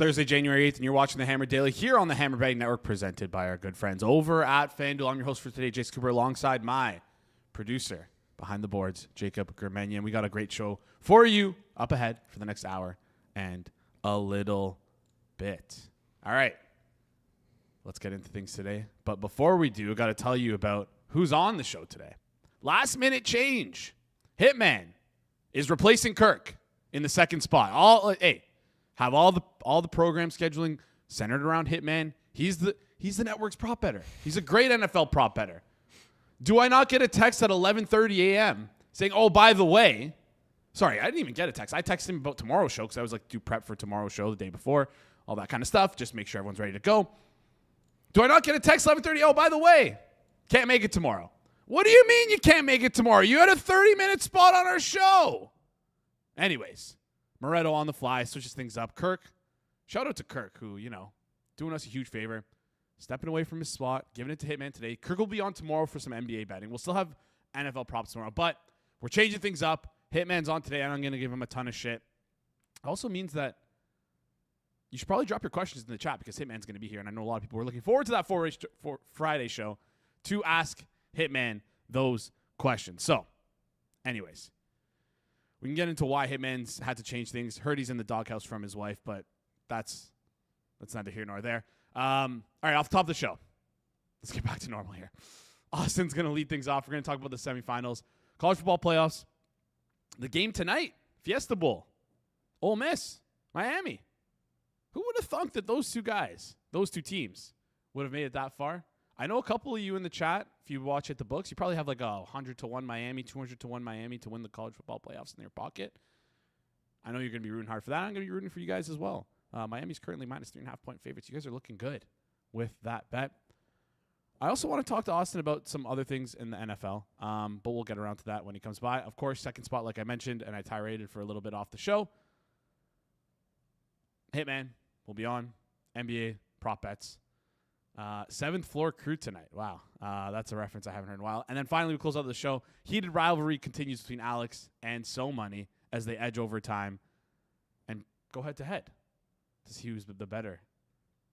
Thursday, January 8th, and you're watching the Hammer Daily here on the Hammer Betting Network, presented by our good friends over at FanDuel. I'm your host for today, Jason Cooper, alongside my producer behind the boards, Jacob Gramegna, and we got a great show for you up ahead for the next hour and a little bit. All right, let's get into things today. But before we do, I got to tell you about who's on the show today. Last minute change. Hitman is replacing Kirk in the second spot. Have all the program scheduling centered around Hitman. He's the network's prop better. He's a great NFL prop better. Do I not get a text at 11:30 a.m. saying, "Oh, by the way," sorry, I didn't even get a text. I texted him about tomorrow's show because I was like, do prep for tomorrow's show the day before, all that kind of stuff. Just make sure everyone's ready to go. Do I not get a text 11:30? Oh, by the way, can't make it tomorrow. What do you mean you can't make it tomorrow? You had a 30-minute spot on our show. Anyways, Moretto on the fly switches things up. Kirk, shout out to Kirk, who, doing us a huge favor, stepping away from his slot, giving it to Hitman today. Kirk will be on tomorrow for some NBA betting. We'll still have NFL props tomorrow, but we're changing things up. Hitman's on today, and I'm going to give him a ton of shit. It also means that you should probably drop your questions in the chat because Hitman's going to be here, and I know a lot of people are looking forward to that for Friday show to ask Hitman those questions. So, anyways, we can get into why Hitman's had to change things. Heard he's in the doghouse from his wife, but that's neither here nor there. All right, off the top of the show, let's get back to normal here. Austin's going to lead things off. We're going to talk about the semifinals, college football playoffs, the game tonight, Fiesta Bowl, Ole Miss, Miami. Who would have thunk that those two teams, would have made it that far? I know a couple of you in the chat, if you watch at the books, you probably have like 100-1 Miami, 200-1 Miami to win the college football playoffs in your pocket. I know you're going to be rooting hard for that. I'm going to be rooting for you guys as well. Miami's currently minus 3.5-point favorites. You guys are looking good with that bet. I also want to talk to Austin about some other things in the NFL, but we'll get around to that when he comes by. Of course, second spot, like I mentioned, and I tiraded for a little bit off the show. Hitman will be on. NBA prop bets. Seventh floor crew tonight. Wow. That's a reference I haven't heard in a while. And then finally, we close out the show. Heated rivalry continues between Alex and So Money as they edge overtime and go head to head to see who's the better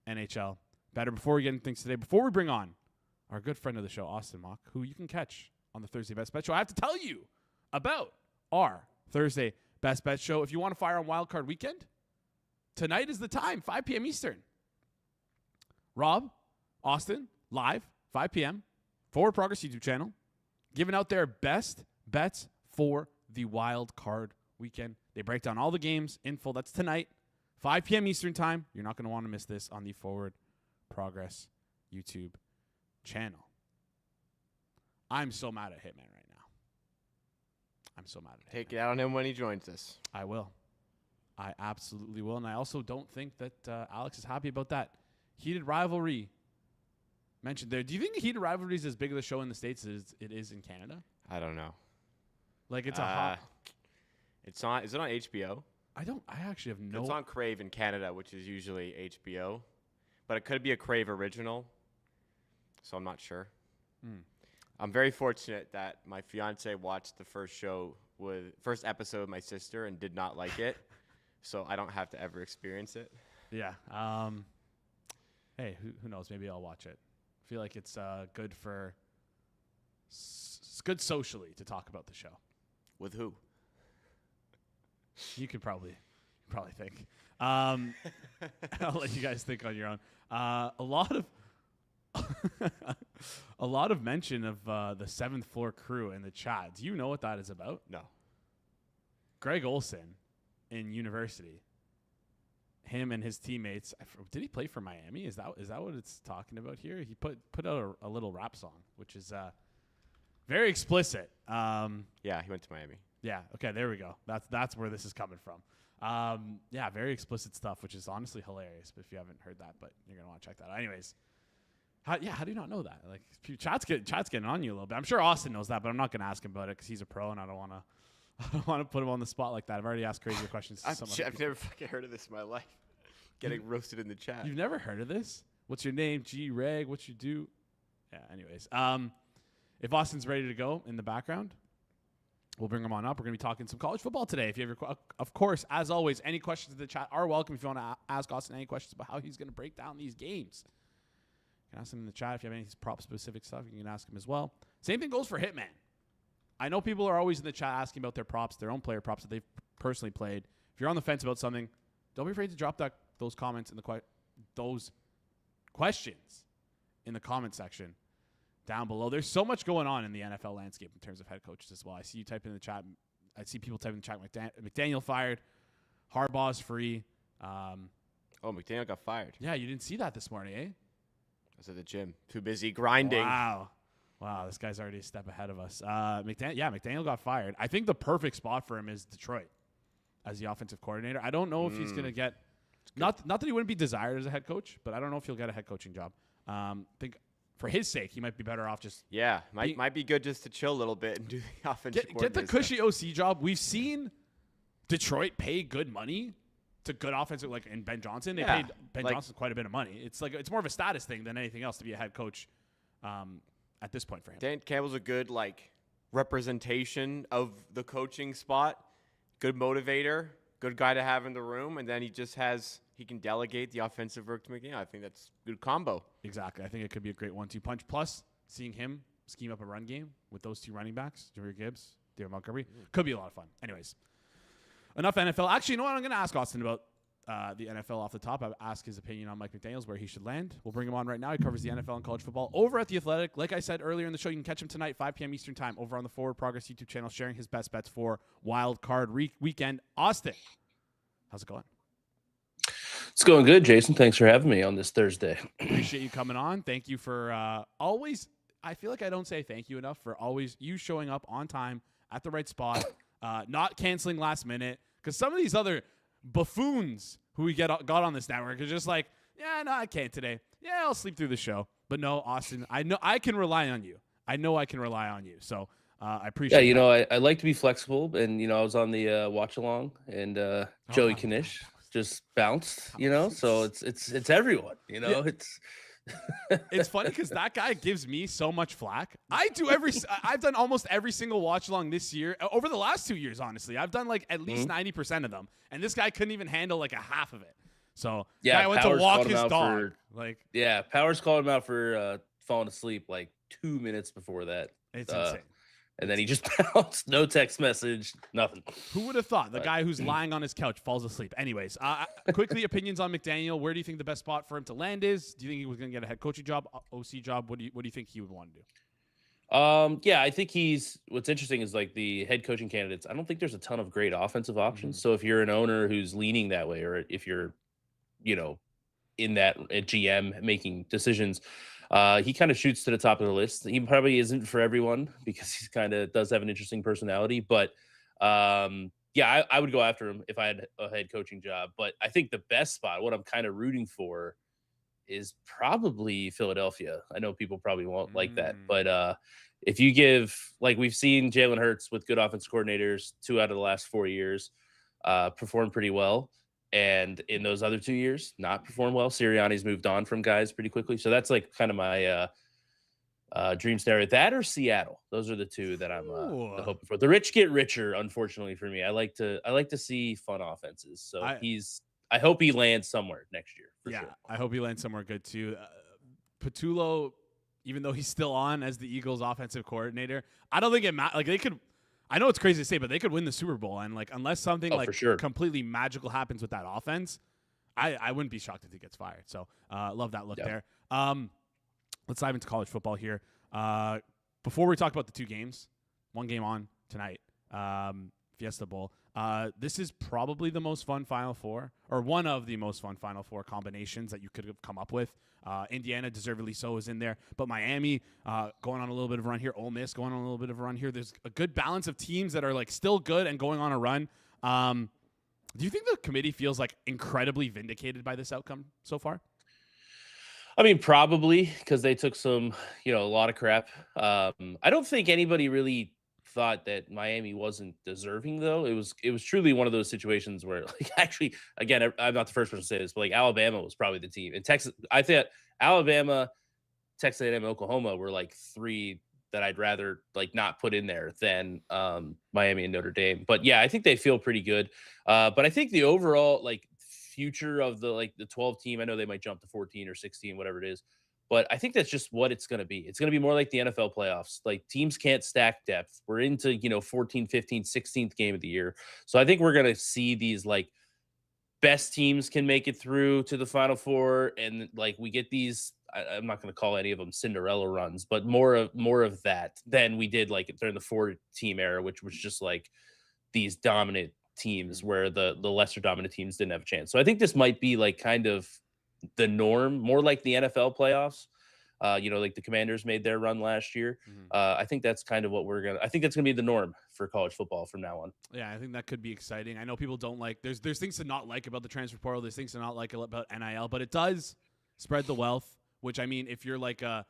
NHL better. Before we get into things today, before we bring on our good friend of the show, Austin Mock, who you can catch on the Thursday Best Bet Show, I have to tell you about our Thursday Best Bet Show. If you want to fire on Wildcard weekend, tonight is the time, 5 p.m. Eastern. Rob, Austin, live, 5 p.m., Forward Progress YouTube channel, giving out their best bets for the wild card weekend. They break down all the games in full. That's tonight, 5 p.m. Eastern time. You're not going to want to miss this on the Forward Progress YouTube channel. I'm so mad at Hitman right now. I'm so mad at Hitman. Take it out on him when he joins us. I will. I absolutely will. And I also don't think that Alex is happy about that. Heated rivalry mentioned there. Do you think the heated rivalry is as big of a show in the States as it is in Canada? I don't know. Like it's a hot. It's on. Is it on HBO? I actually have no. It's on Crave in Canada, which is usually HBO, but it could be a Crave original. So I'm not sure. I'm very fortunate that my fiance watched the first episode with my sister and did not like it, so I don't have to ever experience it. Yeah. Hey, who knows? Maybe I'll watch it. I feel like it's good for it's good socially to talk about the show. With who? You could probably think. I'll let you guys think on your own. A lot of mention of the seventh floor crew in the chat. Do you know what that is about? No. Greg Olsen in university. Him and his teammates. Did he play for Miami? Is that what it's talking about here? He put out a little rap song, which is very explicit. Yeah, he went to Miami. Yeah. Okay. There we go. That's where this is coming from. Yeah. Very explicit stuff, which is honestly hilarious. But if you haven't heard that, but you're gonna want to check that out. Anyways, how do you not know that? Like, chat's getting on you a little bit. I'm sure Austin knows that, but I'm not gonna ask him about it because he's a pro, and I don't want to put him on the spot like that. I've already asked crazier questions. I've never fucking heard of this in my life. Getting roasted in the chat. You've never heard of this? What's your name? G Reg. What you do? Yeah. Anyways, if Austin's ready to go in the background, We'll bring him on up. We're going to be talking some college football today. If you have of course, as always, any questions in the chat are welcome. If you want to ask Austin any questions about how he's going to break down these games, you can ask him in the chat. If you have any prop specific stuff, you can ask him as well. Same thing goes for Hitman. I know people are always in the chat asking about their props, their own player props that they've personally played. If you're on the fence about something, don't be afraid to drop those comments in those questions in the comment section down below. There's so much going on in the NFL landscape in terms of head coaches as well. I see you typing in the chat. I see people typing in the chat. McDaniel fired. Harbaugh's free. McDaniel got fired. Yeah, you didn't see that this morning, eh? I was at the gym. Too busy grinding. Wow, this guy's already a step ahead of us. McDaniel got fired. I think the perfect spot for him is Detroit as the offensive coordinator. I don't know if he's going to get not that he wouldn't be desired as a head coach, but I don't know if he'll get a head coaching job. I think for his sake, he might be better off just might be good just to chill a little bit and do the offensive get the cushy OC job. We've seen Detroit pay good money to good offensive, like in Ben Johnson. They paid Ben Johnson quite a bit of money. It's more of a status thing than anything else to be a head coach at this point for him. Dan Campbell's a good representation of the coaching spot, good motivator, good guy to have in the room, and then he can delegate the offensive work to McDaniel. I think that's a good combo. Exactly. I think it could be a great 1-2 punch. Plus, seeing him scheme up a run game with those two running backs, Jahmyr Gibbs, David Montgomery, could be a lot of fun. Anyways, enough NFL. Actually, you know what? I'm going to ask Austin about the NFL off the top. I'll ask his opinion on Mike McDaniels, where he should land. We'll bring him on right now. He covers the NFL and college football over at The Athletic. Like I said earlier in the show, you can catch him tonight, 5 p.m. Eastern time, over on the Forward Progress YouTube channel, sharing his best bets for Wildcard weekend. Austin, how's it going? It's going good, Jason. Thanks for having me on this Thursday. Appreciate you coming on. Thank you for always. I feel like I don't say thank you enough for always you showing up on time at the right spot, not canceling last minute. Because some of these other buffoons who we got on this network are just like, yeah, no, I can't today. Yeah, I'll sleep through the show. But no, Austin, I know I can rely on you. I know I can rely on you. So I appreciate. Yeah, I like to be flexible, and I was on the watch along, and Joey Knish just bounced, so it's everyone, yeah. It's funny because that guy gives me so much flack. I've done almost every single watch along this year, over the last 2 years, honestly. I've done at least 90% of them, and this guy couldn't even handle a half of it. So yeah, I went to walk his dog. Powers called him out for falling asleep 2 minutes before that. It's insane. And then he just bounced. No text message, nothing. Who would have thought? The guy who's lying on his couch falls asleep. Anyways, quickly, opinions on McDaniel. Where do you think the best spot for him to land is? Do you think he was going to get a head coaching job, OC job? What do you think he would want to do? Yeah, I think what's interesting is the head coaching candidates. I don't think there's a ton of great offensive options. So if you're an owner who's leaning that way, or if you're, in that GM making decisions, he kind of shoots to the top of the list. He probably isn't for everyone because he kind of does have an interesting personality. But I would go after him if I had a head coaching job. But I think the best spot, what I'm kind of rooting for, is probably Philadelphia. I know people probably won't like that, but if you give, we've seen Jalen Hurts with good offense coordinators 2 out of the last 4 years perform pretty well. And in those other 2 years, not perform well. Sirianni's moved on from guys pretty quickly. So that's kind of my dream scenario. That or Seattle. Those are the two that I'm hoping for. The rich get richer, unfortunately for me. I like to see fun offenses. So I hope he lands somewhere next year. Sure. I hope he lands somewhere good too. Patullo, even though he's still on as the Eagles offensive coordinator, I don't think it matters. They could. I know it's crazy to say, but they could win the Super Bowl, and unless something completely magical happens with that offense, I wouldn't be shocked if he gets fired. So love that look there. Let's dive into college football here. Before we talk about the 2 games, 1 game on tonight, Fiesta Bowl. This is probably the most fun Final Four, or one of the most fun Final Four combinations that you could have come up with. Indiana, deservedly so, is in there. But Miami going on a little bit of a run here. Ole Miss going on a little bit of a run here. There's a good balance of teams that are still good and going on a run. Do you think the committee feels incredibly vindicated by this outcome so far? I mean, probably, because they took some, a lot of crap. I don't think anybody really thought that Miami wasn't deserving, though. It was truly one of those situations where, actually, again, I'm not the first person to say this, but Alabama was probably the team. And Texas, I thought Alabama, Texas A&M, Oklahoma were 3 that I'd rather like not put in there than Miami and Notre Dame. But yeah, I think they feel pretty good. But I think the overall like future of the 12 team, I know they might jump to 14 or 16, whatever it is. But I think that's just what it's going to be. It's going to be more like the NFL playoffs. Like teams can't stack depth. We're into, 14, 15, 16th game of the year. So I think we're going to see these like best teams can make it through to the Final Four, and like we get these. I'm not going to call any of them Cinderella runs, but more of that than we did like during the 4-team era, which was just like these dominant teams where the lesser dominant teams didn't have a chance. So I think this might be like kind of the norm, more like the NFL playoffs. Like the Commanders made their run last year. I think that's kind of what I think that's going to be the norm for college football from now on. Yeah, I think that could be exciting. I know people don't like, there's things to not like about the transfer portal. There's things to not like about NIL, but it does spread the wealth, which I mean, if you're like a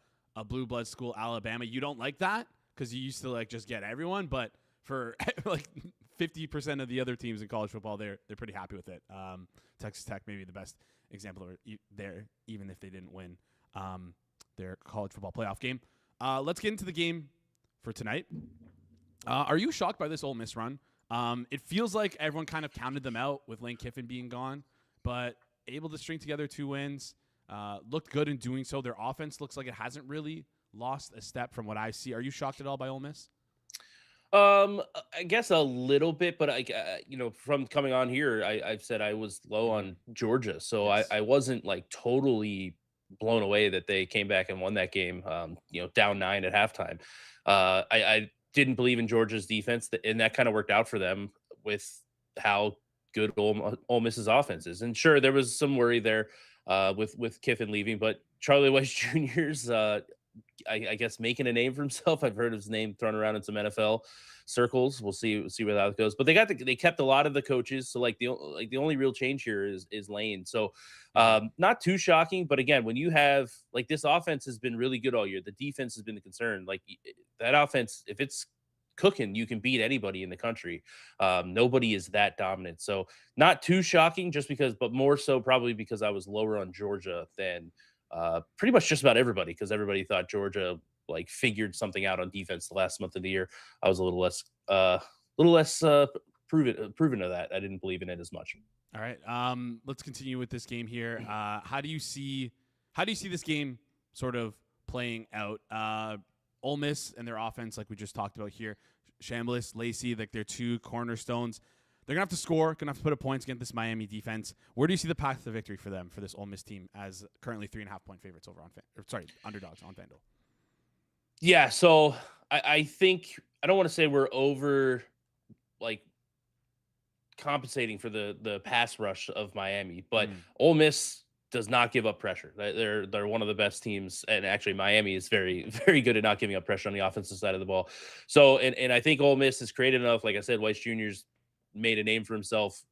blue blood school, Alabama, you don't like that because you used to like just get everyone. But for like 50% of the other teams in college football, they're pretty happy with it. Texas Tech may be the best example there, even if they didn't win their college football playoff game. Let's get into the game for tonight. Are you shocked by this Ole Miss run? It feels like everyone kind of counted them out with Lane Kiffin being gone, but able to string together 2 wins. Looked good in doing so. Their offense looks like it hasn't really lost a step from what I see. Are you shocked at all by Ole Miss? I guess a little bit, but from coming on here, I've said I was low on Georgia, so Yes. I wasn't like totally blown away that they came back and won that game. Down 9 at halftime. I didn't believe in Georgia's defense, and that kind of worked out for them with how good Ole Miss's offense is. And sure, there was some worry there with Kiffin leaving, but Charlie Weiss Jr.'s I guess making a name for himself. I've heard his name thrown around in some NFL circles. We'll see where that goes. But they kept a lot of the coaches. So the only real change here is Lane. So not too shocking. But again, when you have like this offense has been really good all year, the defense has been the concern. Like that offense, if it's cooking, you can beat anybody in the country. Nobody is that dominant. So not too shocking, but more so probably because I was lower on Georgia than pretty much just about everybody, because everybody thought Georgia like figured something out on defense the last month of the year. I was a little less proven of that. I didn't believe in it as much. All right. Let's continue with this game here. How do you see this game sort of playing out? Ole Miss and their offense, like we just talked about here, Chambliss, Lacey, like their 2 cornerstones. They're going to have to score, going to have to put up points against this Miami defense. Where do you see the path to victory for them, for this Ole Miss team, as currently 3.5-point favorites over underdogs on FanDuel? Yeah, so I think, I don't want to say we're over, like, compensating for the pass rush of Miami, but Ole Miss does not give up pressure. They're one of the best teams, and actually Miami is very, very good at not giving up pressure on the offensive side of the ball. So, and I think Ole Miss has created enough, like I said, Weiss Jr.'s made a name for himself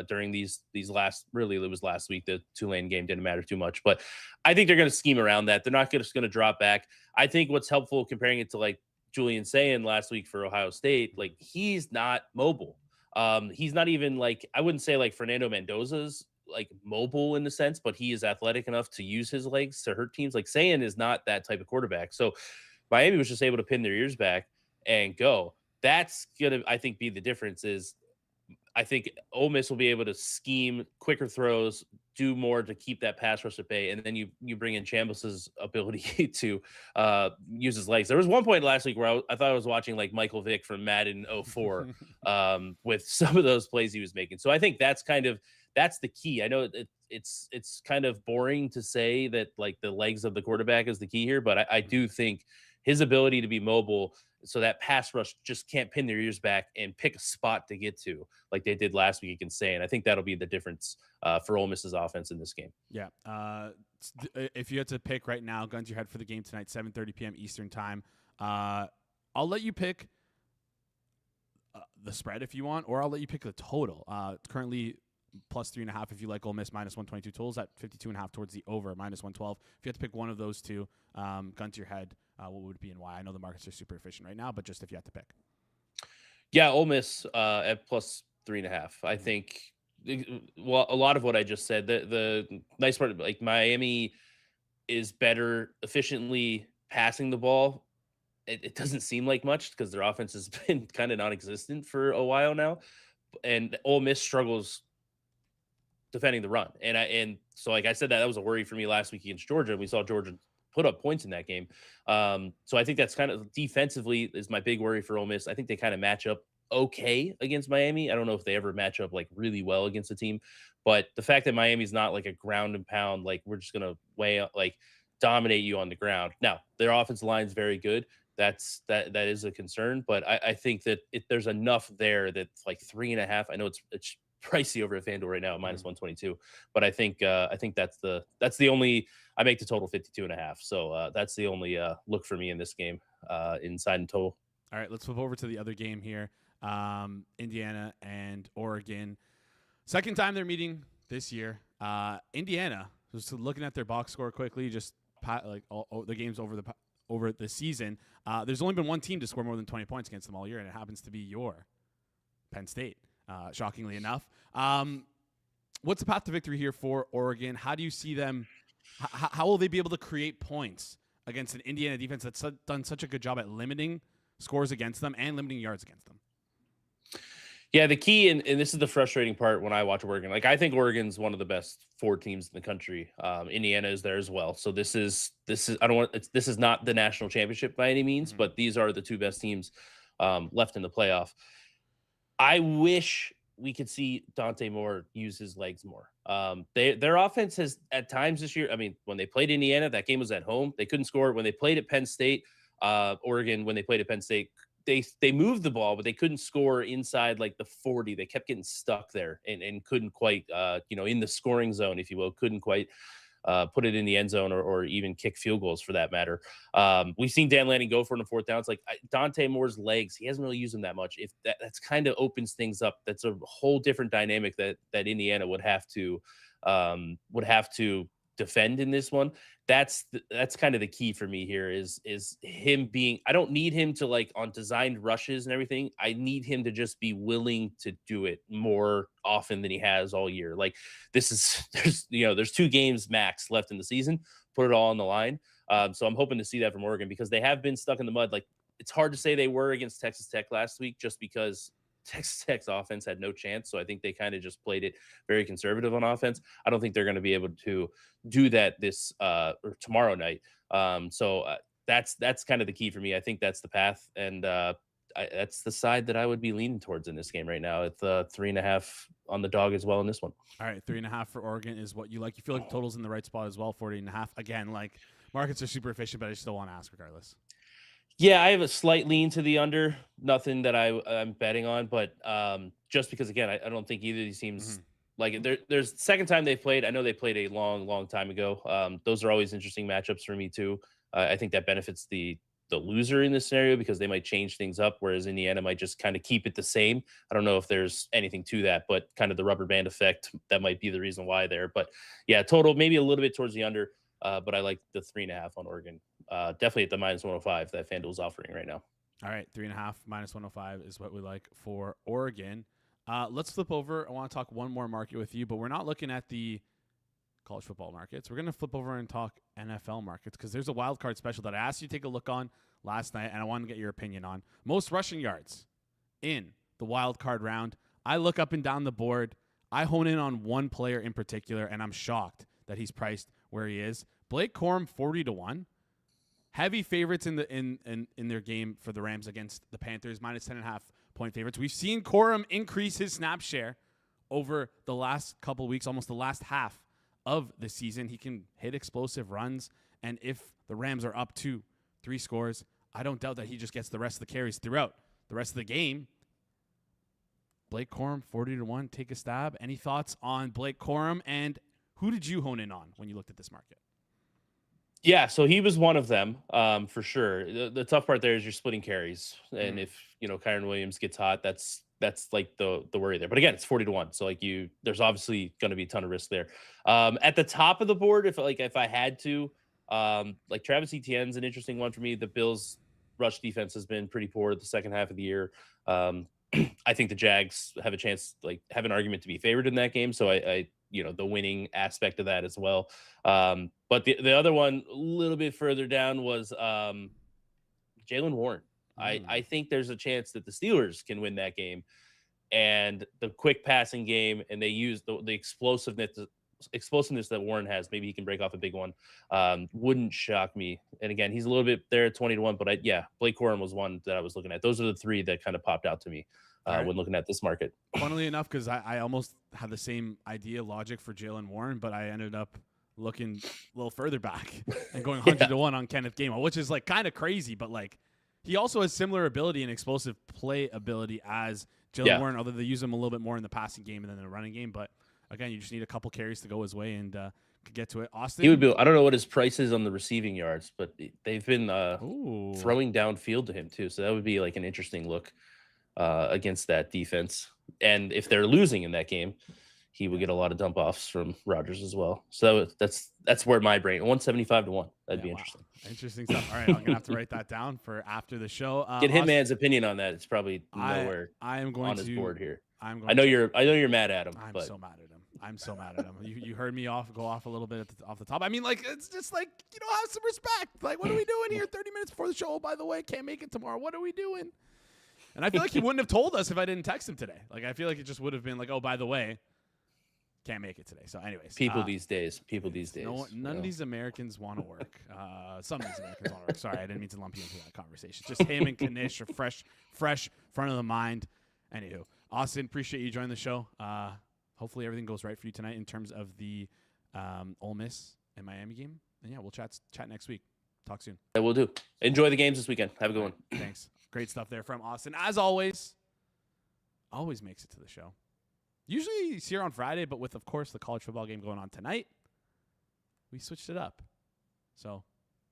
during these last, really it was last week. The Tulane game didn't matter too much, but I think they're going to scheme around that. They're not just going to drop back. I think what's helpful, comparing it to like Julian saying last week for Ohio State, like he's not mobile. He's not even like, I wouldn't say like Fernando Mendoza's like mobile in the sense, but he is athletic enough to use his legs to hurt teams. Like Sayin is not that type of quarterback. So Miami was just able to pin their ears back and go. That's going to, I think, be the difference. Is I think Ole Miss will be able to scheme quicker throws, do more to keep that pass rush at bay, and then you bring in Chambliss's ability to use his legs. There was one point last week where I thought I was watching like Michael Vick from Madden 04 with some of those plays he was making. So I think that's the key. I know it's kind of boring to say that like the legs of the quarterback is the key here, but I do think his ability to be mobile, so that pass rush just can't pin their ears back and pick a spot to get to like they did last week against Sayin. I think that'll be the difference for Ole Miss's offense in this game. Yeah. If you had to pick right now, guns to your head for the game tonight, 7:30 p.m. Eastern time, I'll let you pick the spread if you want, or I'll let you pick the total. It's currently plus 3.5 if you like Ole Miss, minus 122. Totals at 52.5 towards the over, minus 112. If you had to pick one of those two, gun to your head, what would it be and why? I know the markets are super efficient right now, but just if you had to pick. Yeah, Ole Miss at plus 3.5. I think, well, a lot of what I just said, the nice part, like Miami is better efficiently passing the ball it doesn't seem like much because their offense has been kind of non-existent for a while now, and Ole Miss struggles defending the run. And so like I said, that was a worry for me last week against Georgia. We saw Georgia put up points in that game. So I think that's kind of defensively is my big worry for Ole Miss. I think they kind of match up okay against Miami. I don't know if they ever match up like really well against a team, but the fact that Miami's not like a ground and pound, like we're just gonna dominate you on the ground. Now their offensive line is very good. That is a concern, but I think that there's enough there that's like 3.5. I know it's pricey over at FanDuel right now at minus 122, but I think that's the only. I make the total 52.5, so that's the only look for me in this game inside and total. All right, let's flip over to the other game here. Indiana and Oregon. Second time they're meeting this year. Indiana, just looking at their box score quickly, just all the games over the season. There's only been one team to score more than 20 points against them all year, and it happens to be your Penn State. Shockingly enough. What's the path to victory here for Oregon? How do you see them? How will they be able to create points against an Indiana defense that's done such a good job at limiting scores against them and limiting yards against them? Yeah, the key, and this is the frustrating part when I watch Oregon. Like, I think Oregon's one of the best 4 teams in the country. Indiana is there as well. So this is this is not the national championship by any means, but these are the 2 best teams left in the playoff. I wish we could see Dante Moore use his legs more. Their offense has at times this year. I mean, when they played Indiana, that game was at home. They couldn't score. When they played at Penn State, Oregon, when they played at Penn State, they moved the ball, but they couldn't score inside like the 40. They kept getting stuck there and couldn't quite, in the scoring zone, if you will, couldn't quite put it in the end zone or even kick field goals for that matter. We've seen Dan Lanning go for it in 4th down. It's like Dante Moore's legs. He hasn't really used them that much. If that's kind of opens things up, that's a whole different dynamic that Indiana would have to defend in this one. That's kind of the key for me here is him being, I don't need him to like on designed rushes and everything. I need him to just be willing to do it more often than he has all year. Like there's 2 games max left in the season, put it all on the line. So I'm hoping to see that from Oregon because they have been stuck in the mud. Like it's hard to say they were against Texas Tech last week just because Texas Tech's offense had no chance. So I think they kind of just played it very conservative on offense. I don't think they're going to be able to do that this or tomorrow night. So that's kind of the key for me. I think that's the path. And that's the side that I would be leaning towards in this game right now. It's 3.5 on the dog as well in this one. All right. 3.5 for Oregon is what you like. You feel like the total's in the right spot as well. 40.5. Again, like markets are super efficient, but I still want to ask regardless. Yeah, I have a slight lean to the under. Nothing that I'm betting on, but just because, again, I don't think either of these teams, like there's second time they've played. I know they played a long, long time ago. Those are always interesting matchups for me too. I think that benefits the loser in this scenario because they might change things up, whereas Indiana might just kind of keep it the same. I don't know if there's anything to that, but kind of the rubber band effect, that might be the reason why there. But yeah, total maybe a little bit towards the under. But I like the 3.5 on Oregon. Definitely at the minus 105 that FanDuel's offering right now. All right, 3.5 minus 105 is what we like for Oregon. Let's flip over. I want to talk one more market with you, but we're not looking at the college football markets. We're going to flip over and talk NFL markets because there's a wild card special that I asked you to take a look on last night, and I want to get your opinion on. Most rushing yards in the wild card round. I look up and down the board. I hone in on one player in particular, and I'm shocked that he's priced where he is. Blake Corum 40-1. Heavy favorites in their game for the Rams against the Panthers, minus 10.5 point favorites. We've seen Corum increase his snap share over the last couple weeks, almost the last half of the season. He can hit explosive runs, and if the Rams are up 2-3 scores, I don't doubt that he just gets the rest of the carries throughout the rest of the game. Blake Corum 40-1. Take a stab. Any thoughts on Blake Corum, and who did you hone in on when you looked at this market? Yeah, so he was one of them for sure. The tough part there is you're splitting carries, and if Kyren Williams gets hot, that's like the worry there. But again, it's 40-1, so like there's obviously going to be a ton of risk there. At the top of the board, if I had to, like Travis Etienne's an interesting one for me. The Bills' rush defense has been pretty poor the second half of the year. I think the Jags have a chance, have an argument to be favored in that game. So I the winning aspect of that as well. But the other one a little bit further down was Jalen Warren. I think there's a chance that the Steelers can win that game, and the quick passing game, and they use the explosiveness that Warren has. Maybe he can break off a big one. Wouldn't shock me. And again, he's a little bit there at 20-1, but Blake Corum was one that I was looking at. Those are the three that kind of popped out to me when looking at this market. Funnily enough, because I almost had the same idea logic for Jalen Warren, but I ended up looking a little further back and going 100-1 on Kenneth Gainwell, which is like kind of crazy, but like he also has similar ability and explosive play ability as Jalen Warren, although they use him a little bit more in the passing game and then the running game. But again, you just need a couple carries to go his way and could get to it. Austin, he would be. I don't know what his price is on the receiving yards, but they've been throwing downfield to him too. So that would be like an interesting look against that defense. And if they're losing in that game, he would get a lot of dump offs from Rodgers as well. So that's where my brain 175-1. That'd be interesting. Wow. Interesting stuff. All right, I'm gonna have to write that down for after the show. Get Hitman's opinion on that. It's probably nowhere I am going on his board here. I know you're mad at him. I'm so mad at him. You heard me go off a little bit off the top. I mean, like, it's just like, have some respect. Like, what are we doing here 30 minutes before the show? Oh, by the way, can't make it tomorrow. What are we doing? And I feel like he wouldn't have told us if I didn't text him today. Like, I feel like it just would have been like, oh, by the way, can't make it today. So anyways. People these days. None of these Americans want to work. Some of these Americans want to work. Sorry, I didn't mean to lump you into that conversation. Just him and Kanish are fresh, front of the mind. Anywho, Austin, appreciate you joining the show. Hopefully everything goes right for you tonight in terms of the Ole Miss and Miami game. And yeah, we'll chat next week. Talk soon. Yeah, we'll do. Enjoy the games this weekend. Have a good one. Thanks. Great stuff there from Austin. As always makes it to the show. Usually he's here on Friday, but with, of course, the college football game going on tonight, we switched it up. So,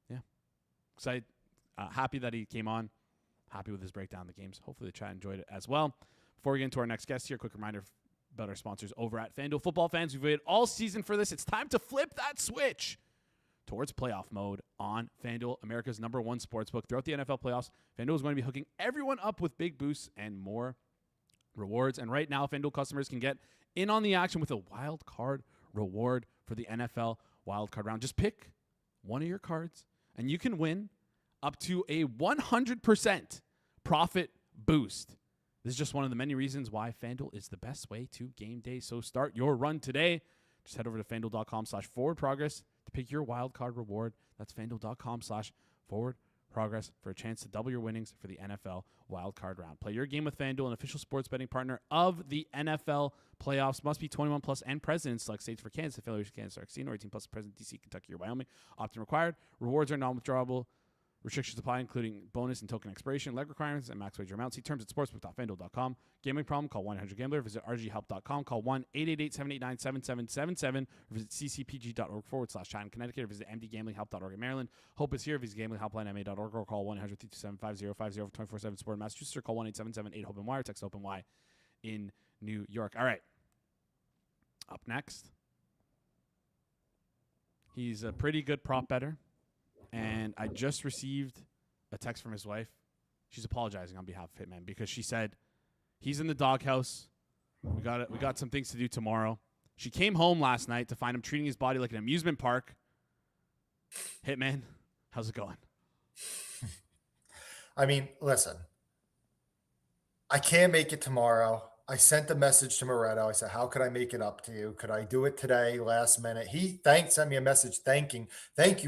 yeah. Excited. Happy that he came on. Happy with his breakdown of the games. Hopefully the chat enjoyed it as well. Before we get into our next guest here, quick reminder about our sponsors over at FanDuel. Football fans, we've waited all season for this. It's time to flip that switch towards playoff mode on FanDuel, America's #1 sportsbook. Throughout the NFL playoffs, FanDuel is going to be hooking everyone up with big boosts and more rewards. And right now, FanDuel customers can get in on the action with a wild card reward for the NFL wildcard round. Just pick one of your cards, and you can win up to a 100% profit boost. This is just one of the many reasons why FanDuel is the best way to game day. So start your run today. Just head over to FanDuel.com/forwardprogress to pick your wildcard reward. That's FanDuel.com/forwardprogress for a chance to double your winnings for the NFL wildcard round. Play your game with FanDuel, an official sports betting partner of the NFL playoffs. Must be 21 plus and present in select states for Kansas, affiliates of Kansas or 18 plus present DC, Kentucky, or Wyoming. Opt-in required. Rewards are non-withdrawable. Restrictions apply, including bonus and token expiration, leg requirements, and max wager amount. See terms at sportsbook.fanduel.com. Gambling problem? Call 1-800-GAMBLER. Visit rghelp.com. Call 1-888-789-7777. Visit ccpg.org/Chat in Connecticut. Or visit mdgamblinghelp.org in Maryland. Hope is here. Visit gamblinghelplinema.org or call 1-800-327-5050 for 24/7 support in Massachusetts or call 1-877-8-HOPE-NY or text OPENY in New York. All right. Up next, he's a pretty good prop bettor. And I just received a text from his wife. She's apologizing on behalf of Hitman because she said he's in the doghouse. We got some things to do tomorrow. She came home last night to find him treating his body like an amusement park. Hitman, how's it going? I mean, listen, I can't make it tomorrow. I sent a message to Moretto. I said, how could I make it up to you? Could I do it today, last minute? He sent me a message thank you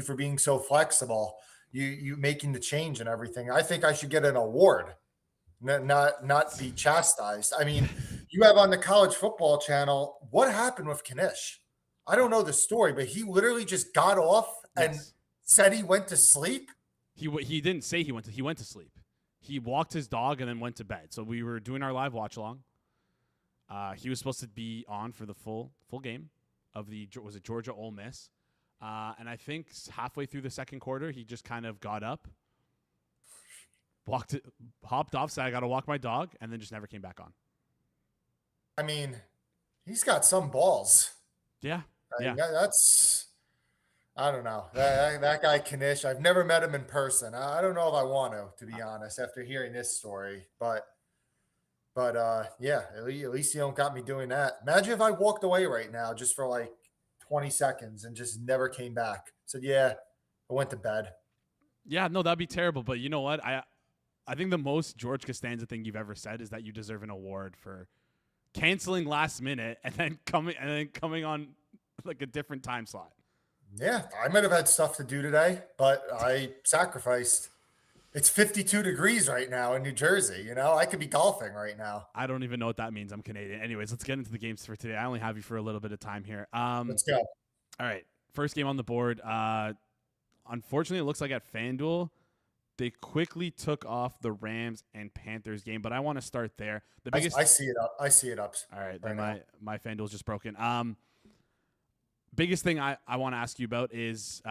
for being so flexible, you making the change and everything. I think I should get an award, not be chastised. I mean, you have on the college football channel, what happened with Kanish? I don't know the story, but he literally just got off and said he went to sleep. He didn't say he went to sleep. He walked his dog and then went to bed. So we were doing our live watch along. He was supposed to be on for the full game of was it Georgia Ole Miss? And I think halfway through the second quarter, he just kind of got up, hopped off, said, I got to walk my dog, and then just never came back on. I mean, he's got some balls. Yeah. That's, I don't know. That guy Kanish, I've never met him in person. I don't know if I want to be honest, after hearing this story. But yeah, at least you don't got me doing that. Imagine if I walked away right now just for like 20 seconds and just never came back. Said, yeah, I went to bed. Yeah, no, that'd be terrible. But you know what? I think the most George Costanza thing you've ever said is that you deserve an award for canceling last minute and then coming on like a different time slot. Yeah, I might have had stuff to do today, but I sacrificed. It's 52 degrees right now in New Jersey. You know, I could be golfing right now. I don't even know what that means. I'm Canadian. Anyways, let's get into the games for today. I only have you for a little bit of time here. Let's go. All right. First game on the board. Unfortunately, it looks like at FanDuel, they quickly took off the Rams and Panthers game, but I want to start there. The biggest. I see it up. I see it up. All right. Then my FanDuel's just broken. Biggest thing I want to ask you about is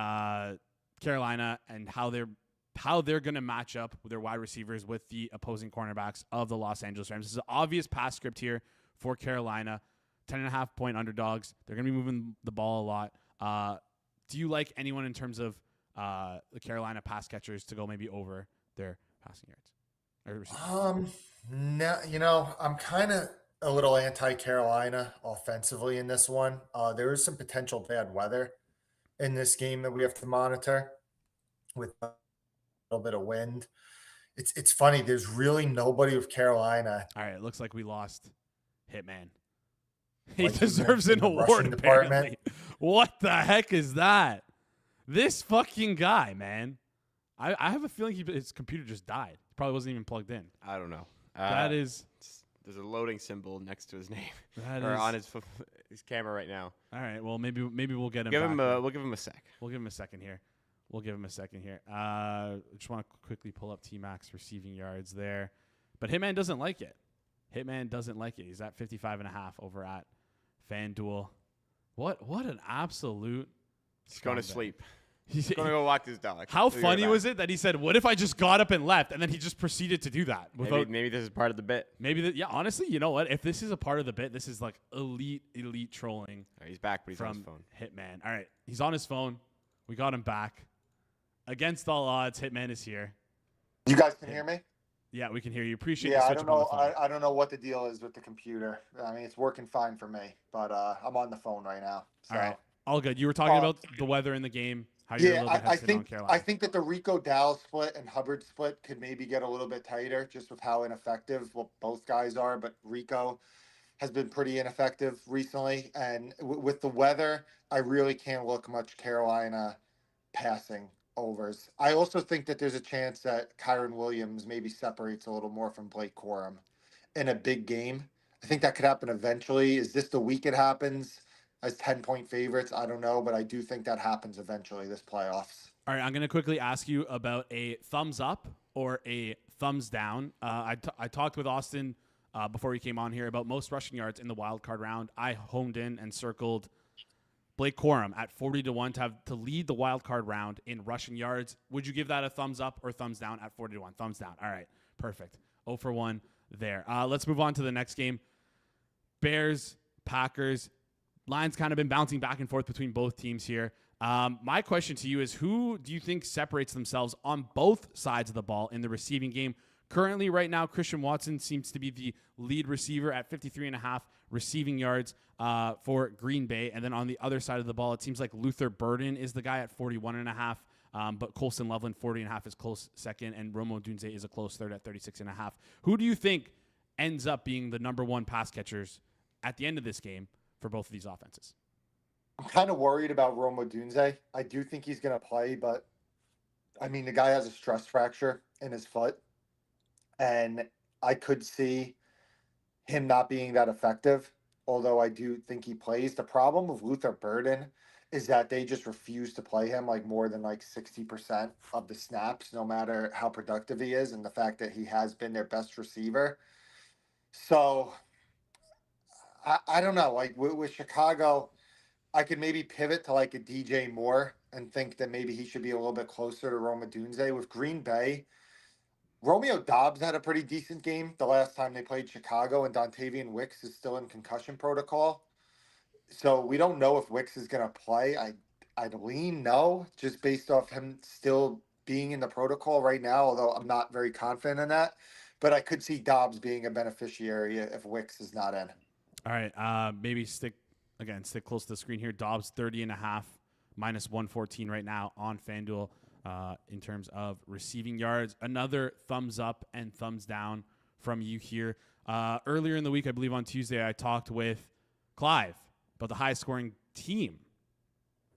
Carolina and how they're going to match up with their wide receivers with the opposing cornerbacks of the Los Angeles Rams. This is an obvious pass script here for Carolina. 10.5-point underdogs. They're going to be moving the ball a lot. Do you like anyone in terms of the Carolina pass catchers to go maybe over their passing yards? No, you know, I'm kind of a little anti-Carolina offensively in this one. There is some potential bad weather in this game that we have to monitor with a little bit of wind. It's funny. There's really nobody with Carolina. All right, it looks like we lost Hitman. He Like deserves an in the award, rushing department. apparently. What the heck is that? This fucking guy, man. I have a feeling his computer just died. He probably wasn't even plugged in. I don't know. That is... There's a loading symbol next to his name, That or is- on his camera right now. All right, well, maybe we'll get him Give back. him we'll give him a sec. We'll give him a second here. Just want to quickly pull up T-Max receiving yards there. But Hitman doesn't like it. He's at 55.5 over at FanDuel. What an absolute... He's going to scumbag. sleep. He's going to go walk his dog. How We'll be right funny back. was it that he said, "What if I just got up and left?" And then he just proceeded to do that without. Maybe this is part of the bit. Yeah. Honestly, you know what? If this is a part of the bit, this is like elite trolling All right, he's back, but he's on his from phone. Hitman. All right, he's on his phone. We got him back. Against all odds, Hitman is here. You guys can hear me? Yeah, we can hear you. Appreciate Yeah, you I switching don't know. on the phone. I don't know what the deal is with the computer. I mean, it's working fine for me, but I'm on the phone right now. So. All right, all good. You were talking about the weather in the game. How you're a Yeah, little bit I hesitant on think Carolina. I think that the Rico Dallas split and Hubbard split could maybe get a little bit tighter, just with how ineffective both guys are. But Rico has been pretty ineffective recently, and with the weather, I really can't look much Carolina passing overs. I also think that there's a chance that Kyron Williams maybe separates a little more from Blake Corum in a big game. I think that could happen eventually. Is this the week it happens? As 10-point favorites, I don't know, but I do think that happens eventually this playoffs. All right, I'm going to quickly ask you about a thumbs up or a thumbs down. I talked with Austin before he came on here about most rushing yards in the wild card round. I honed in and circled Blake Corum at 40-1 to lead the wild card round in rushing yards. Would you give that a thumbs up or thumbs down at 40-1? Thumbs down. All right, perfect. 0 for 1 there. Let's move on to the next game. Bears, Packers. Line's kind of been bouncing back and forth between both teams here. My question to you is, who do you think separates themselves on both sides of the ball in the receiving game? Currently, right now, Christian Watson seems to be the lead receiver at 53.5 receiving yards for Green Bay. And then on the other side of the ball, it seems like Luther Burden is the guy at 41.5. But Colson Loveland, 40.5 is close second. And Romo Dunze is a close third at 36.5. Who do you think ends up being the number one pass catchers at the end of this game for both of these offenses? I'm kind of worried about Roma Dunze. I do think he's going to play, but I mean, the guy has a stress fracture in his foot, and I could see him not being that effective, although I do think he plays. The problem with Luther Burden is that they just refuse to play him like more than like 60% of the snaps, no matter how productive he is, and the fact that he has been their best receiver. So I don't know, like with Chicago, I could maybe pivot to like a DJ Moore and think that maybe he should be a little bit closer to Roma Dunze. With Green Bay, Romeo Dobbs had a pretty decent game the last time they played Chicago, and Dontavian Wicks is still in concussion protocol. So we don't know if Wicks is going to play. I'd lean no, just based off him still being in the protocol right now, although I'm not very confident in that. But I could see Dobbs being a beneficiary if Wicks is not in. All right, maybe stick close to the screen here. Dobbs 30.5 minus 114 right now on FanDuel. in terms of receiving yards. Another thumbs up and thumbs down from you here. Earlier in the week, I believe on Tuesday, I talked with Clive about the highest scoring team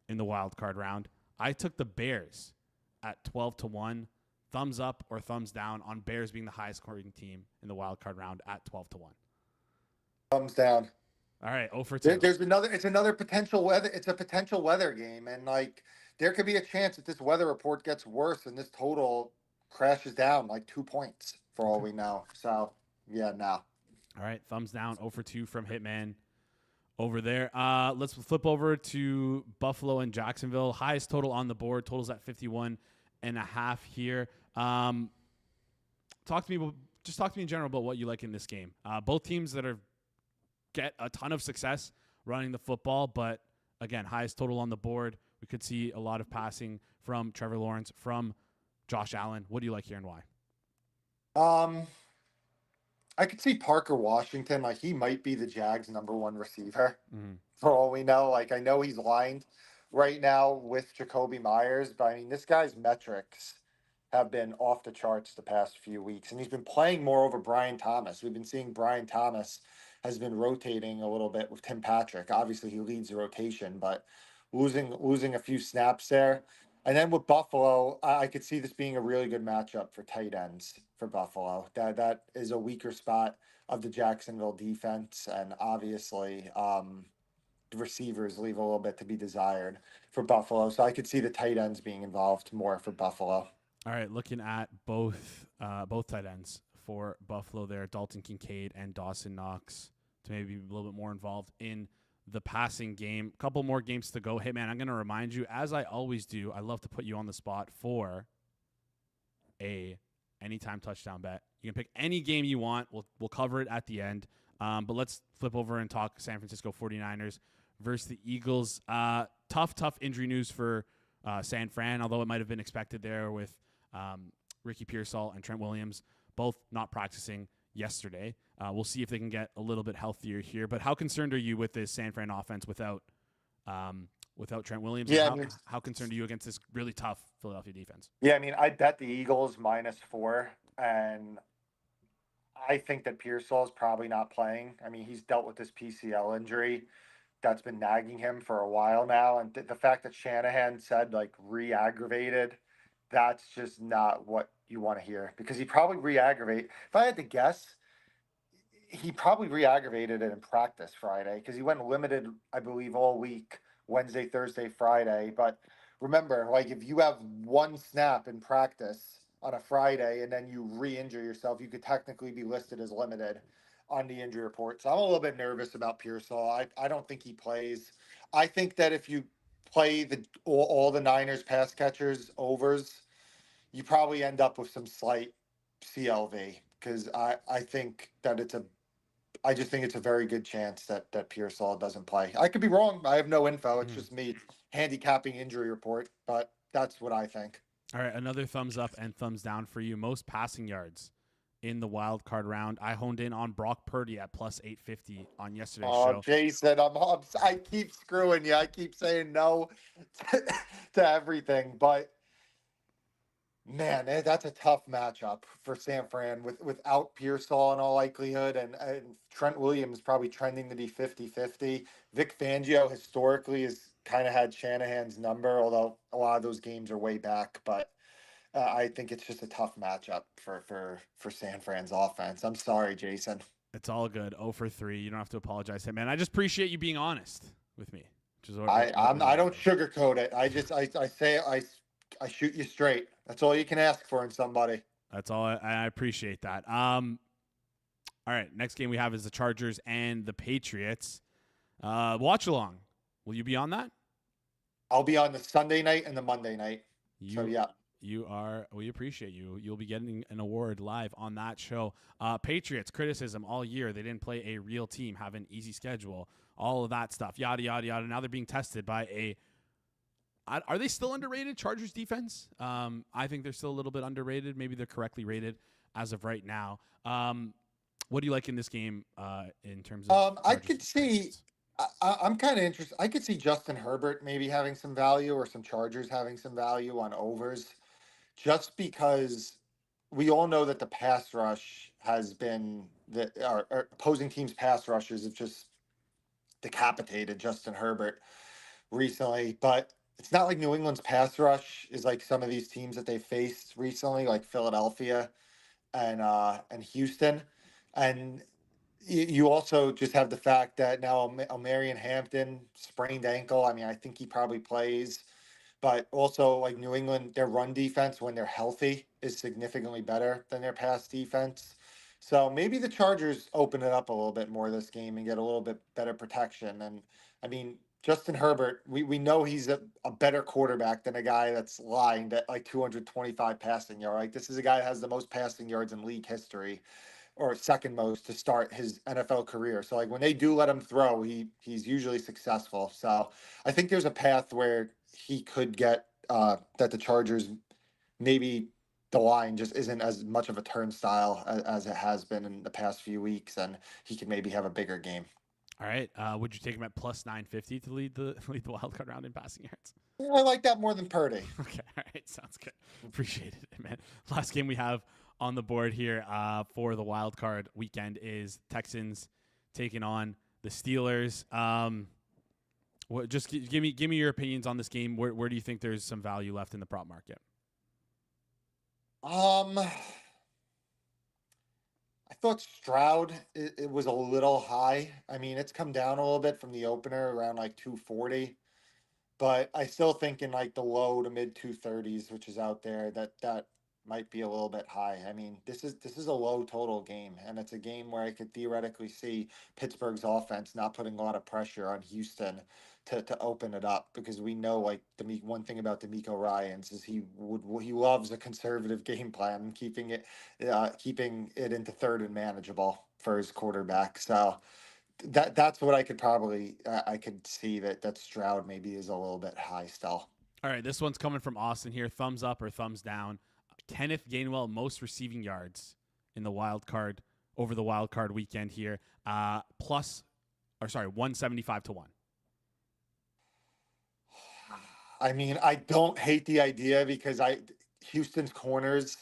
in the wild card round. I took the Bears at 12-1. Thumbs up or thumbs down on Bears being the highest scoring team in the wild card round at 12-1. Thumbs down. All right, 0 for 2. There's another potential weather. It's a potential weather game, and like there could be a chance that this weather report gets worse and this total crashes down like 2 points for all we know. So yeah, no. All right, thumbs down. 0 for 2 from Hitman over there. Let's flip over to Buffalo and Jacksonville. Highest total on the board. Totals at 51.5 here. Talk to me in general about what you like in this game. Both teams that get a ton of success running the football, but again, highest total on the board. We could see a lot of passing from Trevor Lawrence, from Josh Allen. What do you like here and why? I could see Parker Washington. Like he might be the Jags' #1 receiver for all we know. Like I know he's lined right now with Jacoby Myers, but I mean this guy's metrics have been off the charts the past few weeks, and he's been playing more over Brian Thomas. We've been seeing Brian Thomas has been rotating a little bit with Tim Patrick. Obviously, he leads the rotation, but losing a few snaps there. And then with Buffalo, I could see this being a really good matchup for tight ends for Buffalo. That is a weaker spot of the Jacksonville defense, and obviously the receivers leave a little bit to be desired for Buffalo. So I could see the tight ends being involved more for Buffalo. All right, looking at both tight ends for Buffalo there, Dalton Kincaid and Dawson Knox to maybe be a little bit more involved in the passing game. A couple more games to go. Hey, man, I'm going to remind you, as I always do, I love to put you on the spot for a anytime touchdown bet. You can pick any game you want. We'll cover it at the end. But let's flip over and talk San Francisco 49ers versus the Eagles. Tough injury news for San Fran, although it might have been expected there with Ricky Pearsall and Trent Williams both not practicing yesterday. We'll see if they can get a little bit healthier here. But how concerned are you with this San Fran offense without Trent Williams? Yeah, how concerned are you against this really tough Philadelphia defense? Yeah, I mean, I bet the Eagles -4, and I think that Pearsall is probably not playing. I mean, he's dealt with this PCL injury that's been nagging him for a while now, and the fact that Shanahan said like re-aggravated, that's just not what you want to hear, because he probably re-aggravate. If I had to guess, he probably re-aggravated it in practice Friday, because he went limited, I believe, all week, Wednesday, Thursday, Friday. But remember, like if you have one snap in practice on a Friday and then you re-injure yourself, you could technically be listed as limited on the injury report. So I'm a little bit nervous about Pearsall. I don't think he plays. I think that if you play all the Niners pass catchers overs, you probably end up with some slight CLV, because I think that I just think it's a very good chance that Pearsall doesn't play. I could be wrong. I have no info. It's just me handicapping injury report, but that's what I think. All right, another thumbs up and thumbs down for you. Most passing yards in the wild card round. I honed in on Brock Purdy at +850 on yesterday's show. Oh, Jason, I keep screwing you. I keep saying no to everything, but man, that's a tough matchup for San Fran without Pearsall in all likelihood, and Trent Williams probably trending to be 50-50. Vic Fangio historically has kind of had Shanahan's number, although a lot of those games are way back. But I think it's just a tough matchup for San Fran's offense. I'm sorry, Jason. It's all good. 0 for 3. You don't have to apologize, hey man. I just appreciate you being honest with me. I don't sugarcoat it. I shoot you straight. That's all you can ask for in somebody. That's all. I appreciate that. All right. Next game we have is the Chargers and the Patriots. Watch along. Will you be on that? I'll be on the Sunday night and the Monday night. So yeah. You are. We appreciate you. You'll be getting an award live on that show. Patriots criticism all year. They didn't play a real team, have an easy schedule, all of that stuff. Yada yada yada. Now they're being tested by a. Are they still underrated, Chargers defense? I think they're still a little bit underrated. Maybe they're correctly rated as of right now. What do you like in this game in terms of? I could see I'm kind of interested. I could see Justin Herbert maybe having some value or some Chargers having some value on overs, just because we all know that the pass rush has been our opposing teams' pass rushers have just decapitated Justin Herbert recently. But it's not like New England's pass rush is like some of these teams that they faced recently, like Philadelphia and Houston, and you also just have the fact that now Marion Hampton sprained ankle. I mean, I think he probably plays, but also like New England, their run defense when they're healthy is significantly better than their pass defense. So maybe the Chargers open it up a little bit more this game and get a little bit better protection. And I mean, Justin Herbert, we know he's a better quarterback than a guy that's lined at like 225 passing yards. Like this is a guy that has the most passing yards in league history, or second most to start his NFL career. So like when they do let him throw, he's usually successful. So I think there's a path where he could get that the Chargers maybe the line just isn't as much of a turnstile as it has been in the past few weeks, and he could maybe have a bigger game. All right. Would you take him at plus 950 to lead the wild card round in passing yards? I like that more than Purdy. Okay. All right. Sounds good. Appreciate it, man. Last game we have on the board here for the wild card weekend is Texans taking on the Steelers. Just give me your opinions on this game. Where do you think there's some value left in the prop market? I thought Stroud it was a little high. I mean, it's come down a little bit from the opener around like 240, but I still think in like the low to mid 230s, which is out there, that might be a little bit high. I mean, this is a low total game, and it's a game where I could theoretically see Pittsburgh's offense not putting a lot of pressure on Houston to open it up, because we know like one thing about D'Amico Ryans is he loves a conservative game plan and keeping it into third and manageable for his quarterback. So that's what I could see that Stroud maybe is a little bit high still. All right, this one's coming from Austin here. Thumbs up or thumbs down? Kenneth Gainwell, most receiving yards in the wild card over the wild card weekend here. 175 to 1. I mean, I don't hate the idea because Houston's corners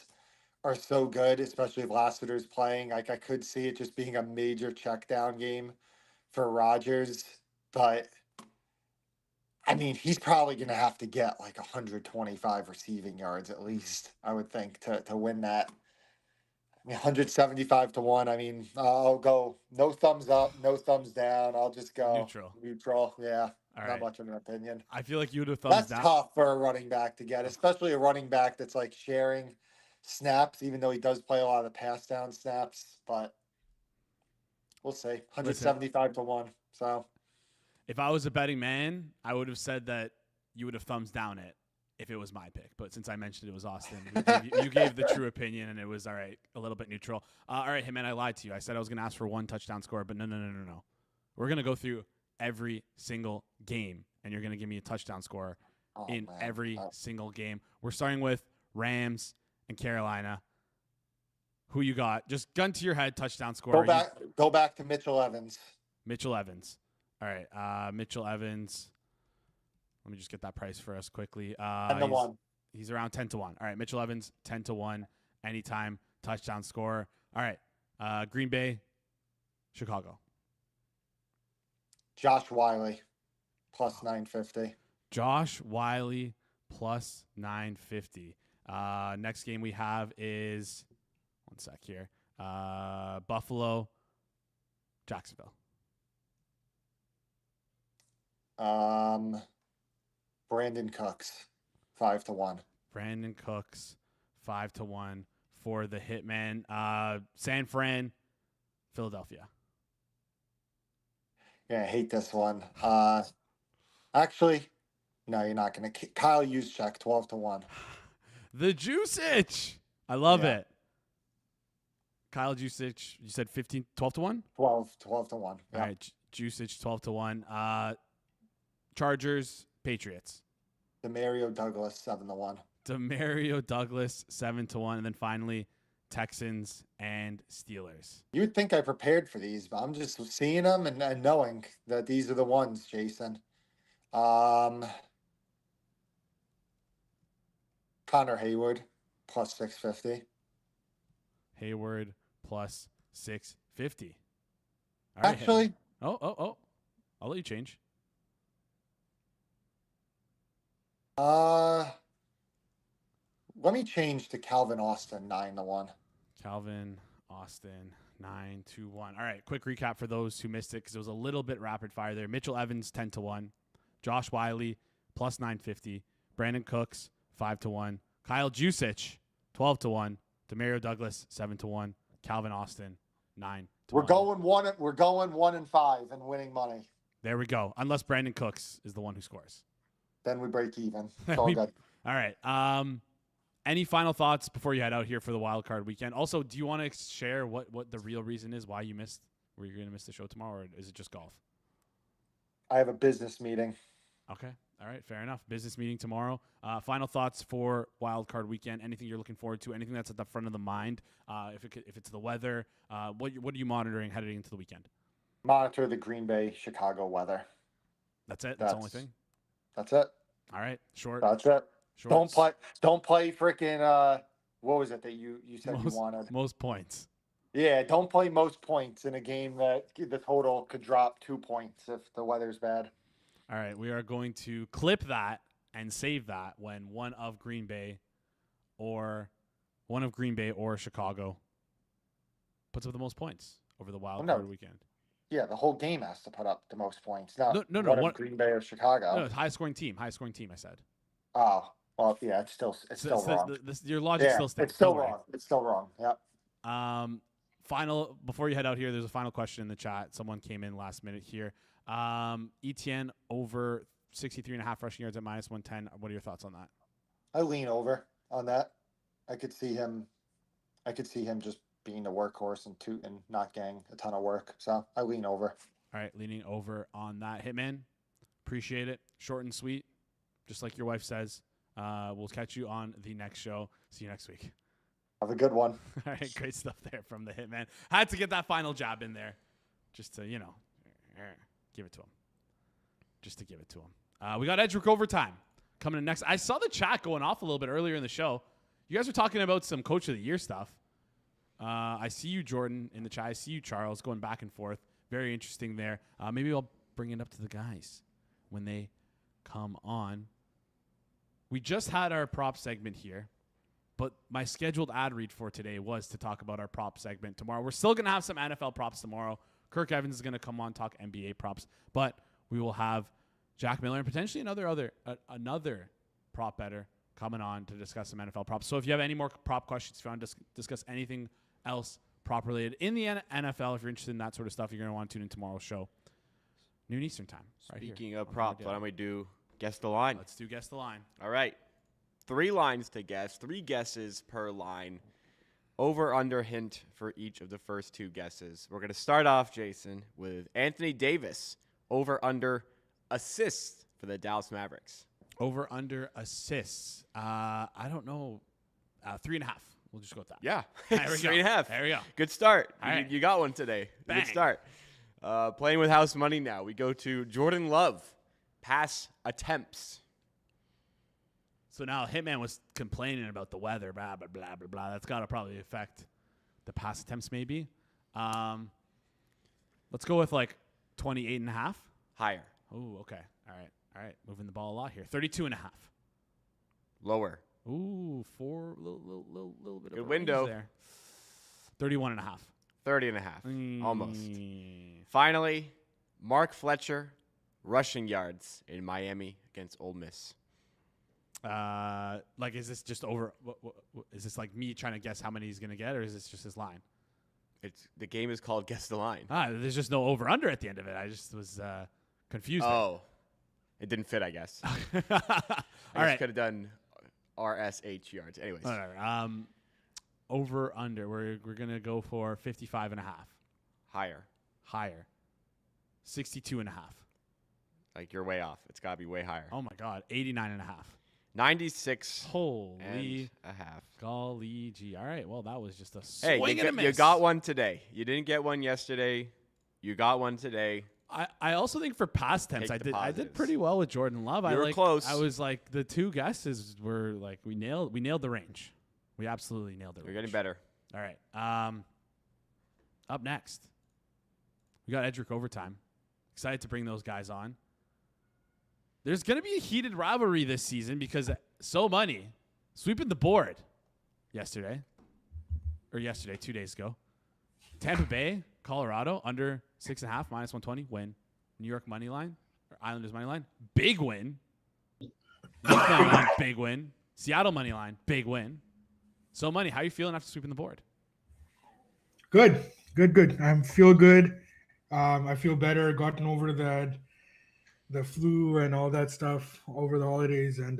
are so good, especially if Lassiter's playing. Like I could see it just being a major check down game for Rodgers, but I mean, he's probably going to have to get like 125 receiving yards at least, I would think, to win that. I mean, 175 to 1. I mean, I'll go no thumbs up, no thumbs down. I'll just go neutral. Yeah. All Not right. much of an opinion. I feel like you would have thumbs That's down. tough for a running back to get, especially a running back that's like sharing snaps, even though he does play a lot of the pass down snaps. But we'll see. 175 to 1. So if I was a betting man, I would have said that you would have thumbs down it if it was my pick. But since I mentioned it was Austin, you gave the true opinion, and it was all right, a little bit neutral. All right, Hitman, I lied to you. I said I was going to ask for one touchdown score, but no. We're going to go through every single game, and you're going to give me a touchdown score every single game. We're starting with Rams and Carolina. Who you got? Just gun to your head, touchdown score. Go back to Mitchell Evans. Mitchell Evans. All right, Mitchell Evans. Let me just get that price for us quickly. 10 to 1. He's around 10 to 1. All right, Mitchell Evans, 10 to 1, anytime touchdown scorer. All right, Green Bay, Chicago. Josh Wiley, plus 950. Josh Wiley, plus 950. Next game we have is, one sec here, Buffalo, Jacksonville. Brandon Cooks, 5 to 1. Brandon Cooks, 5 to 1 for the Hitman. San Fran, Philadelphia. Yeah, I hate this one. Actually, no, you're not going to. Kyle Juszczyk, 12 to 1. The Juicich. I love it. Kyle Juszczyk, you said 12 to 1? 12 to 1. Yeah. All right, Juicich, 12 to 1. Chargers, Patriots. Demario Douglas, 7 to 1. Demario Douglas, 7 to 1. And then finally, Texans, and Steelers. You would think I prepared for these, but I'm just seeing them and knowing that these are the ones, Jason. Connor Hayward plus 650. Hayward plus 650. All right, Actually, Hitman. Oh. I'll let you change. let me change to Calvin Austin 9-1. Calvin Austin 9-1. All right, quick recap for those who missed it because it was a little bit rapid fire there. Mitchell Evans 10-1, Josh Wiley plus 950, Brandon Cooks 5-1, Kyle Juszczyk 12-1, Demario Douglas 7-1, Calvin Austin 9-1. We're going 1-5 and winning money. There we go. Unless Brandon Cooks is the one who scores. Then we break even. It's all good. All right. Any final thoughts before you head out here for the wild card weekend? Also, do you want to share what the real reason is why you missed, where you're going to miss the show tomorrow, or is it just golf? I have a business meeting. Okay. All right. Fair enough. Business meeting tomorrow. Final thoughts for wild card weekend. Anything you're looking forward to? Anything that's at the front of the mind? If it's the weather, what are you monitoring heading into the weekend? Monitor the Green Bay, Chicago weather. That's it. That's the only thing. That's it. All right. Short. That's it. Shorts. Don't play freaking what was it that you said you wanted? Most points. Yeah, don't play most points in a game that the total could drop 2 points if the weather's bad. All right, we are going to clip that and save that when one of Green Bay or Chicago puts up the most points over the wild card weekend. Yeah, the whole game has to put up the most points. Not No. one of Green Bay or Chicago. No, high scoring team. I said. Oh, well, yeah, it's still wrong. Your logic still stands. It's still wrong. It's still wrong. Yep. Final before you head out here, there's a final question in the chat. Someone came in last minute here. ETN over 63.5 rushing yards at -110. What are your thoughts on that? I lean over on that. I could see him just being the workhorse and not getting a ton of work. So I lean over. All right, leaning over on that. Hitman, appreciate it. Short and sweet, just like your wife says. We'll catch you on the next show. See you next week. Have a good one. All right, great stuff there from the Hitman. Had to get that final jab in there just to, give it to him. Just to give it to him. We got Edgework Overtime coming in next. I saw the chat going off a little bit earlier in the show. You guys were talking about some Coach of the Year stuff. I see you, Jordan, in the chat. I see you, Charles, going back and forth. Very interesting there. Maybe I'll bring it up to the guys when they come on. We just had our prop segment here, but my scheduled ad read for today was to talk about our prop segment tomorrow. We're still going to have some NFL props tomorrow. Kirk Evans is going to come on, talk NBA props, but we will have Jack Miller and potentially another prop better coming on to discuss some NFL props. So if you have any more prop questions, if you want to discuss anything else prop related in the NFL, if you're interested in that sort of stuff, you're going to want to tune in tomorrow's show, noon Eastern time. Speaking of props, why don't we do guess the line? Let's do guess the line. All right. 3 lines to guess, 3 guesses per line. Over under hint for each of the first 2 guesses. We're going to start off, Jason, with Anthony Davis. Over under assists for the Dallas Mavericks. Over under assists. I don't know. 3.5. We'll just go with that. Yeah. There we 3.5. There we go. Good start. All right. You got one today. Bang. Good start. Playing with house money now. We go to Jordan Love. Pass attempts. So now Hitman was complaining about the weather, blah, blah, blah, blah, blah. That's got to probably affect the pass attempts maybe. Let's go with like 28.5. Higher. Oh, okay. All right. Moving the ball a lot here. 32.5. Lower. Ooh, 4, little bit of Good a window. range there. 31.5. 30.5. Almost. Finally, Mark Fletcher, rushing yards in Miami against Ole Miss. Like, is this just over? Is this like me trying to guess how many he's going to get, or is this just his line? The game is called Guess the Line. There's just no over under at the end of it. I just was confused. Oh, it didn't fit, I guess. All right. Could have done RSH yards. Anyways. Whatever. Over under. We're gonna go for 55.5. Higher. 62.5. Like, you're way off. It's got to be way higher. Oh my God. 89.5. 96 Holy and a half. golly gee. All right. Well, that was just a Hey, swing and a miss. you got one today. You didn't get one yesterday. You got one today. I also think for past tense, Take the I did positives. pretty well with Jordan Love. You were close. I was like, the two guesses were like, we nailed the range. We absolutely nailed the range. You're getting better. All right. Up next, we got Edric Overtime. Excited to bring those guys on. There's going to be a heated rivalry this season because So Money sweeping the board yesterday, 2 days ago. Tampa Bay, Colorado, under 6.5, minus 120, win. New York money line, or Islanders money line, big win. Money line, big win. Seattle money line, big win. So Money, how are you feeling after sweeping the board? Good. I feel good. I feel better. Gotten over the flu and all that stuff over the holidays, and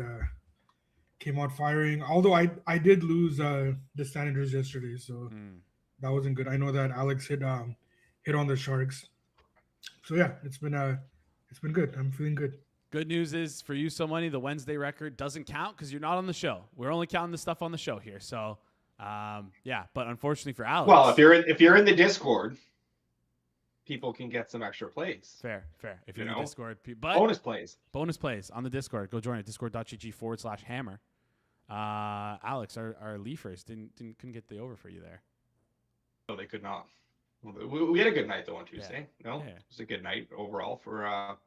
came out firing. Although I did lose the Senators yesterday, so that wasn't good. I know that Alex hit on the Sharks. So yeah, it's been good. I'm feeling good. Good news is for you, So Money, the Wednesday record doesn't count because you're not on the show. We're only counting the stuff on the show here. So yeah, but unfortunately for Alex. Well, if you're in the Discord, people can get some extra plays. Fair. If you're in the Discord, but Bonus plays on the Discord. Go join it. Discord.gg/hammer. Alex, our Leafers couldn't get the over for you there. No, they could not. Well, we had a good night though on Tuesday. Yeah. No, Yeah. It was a good night overall for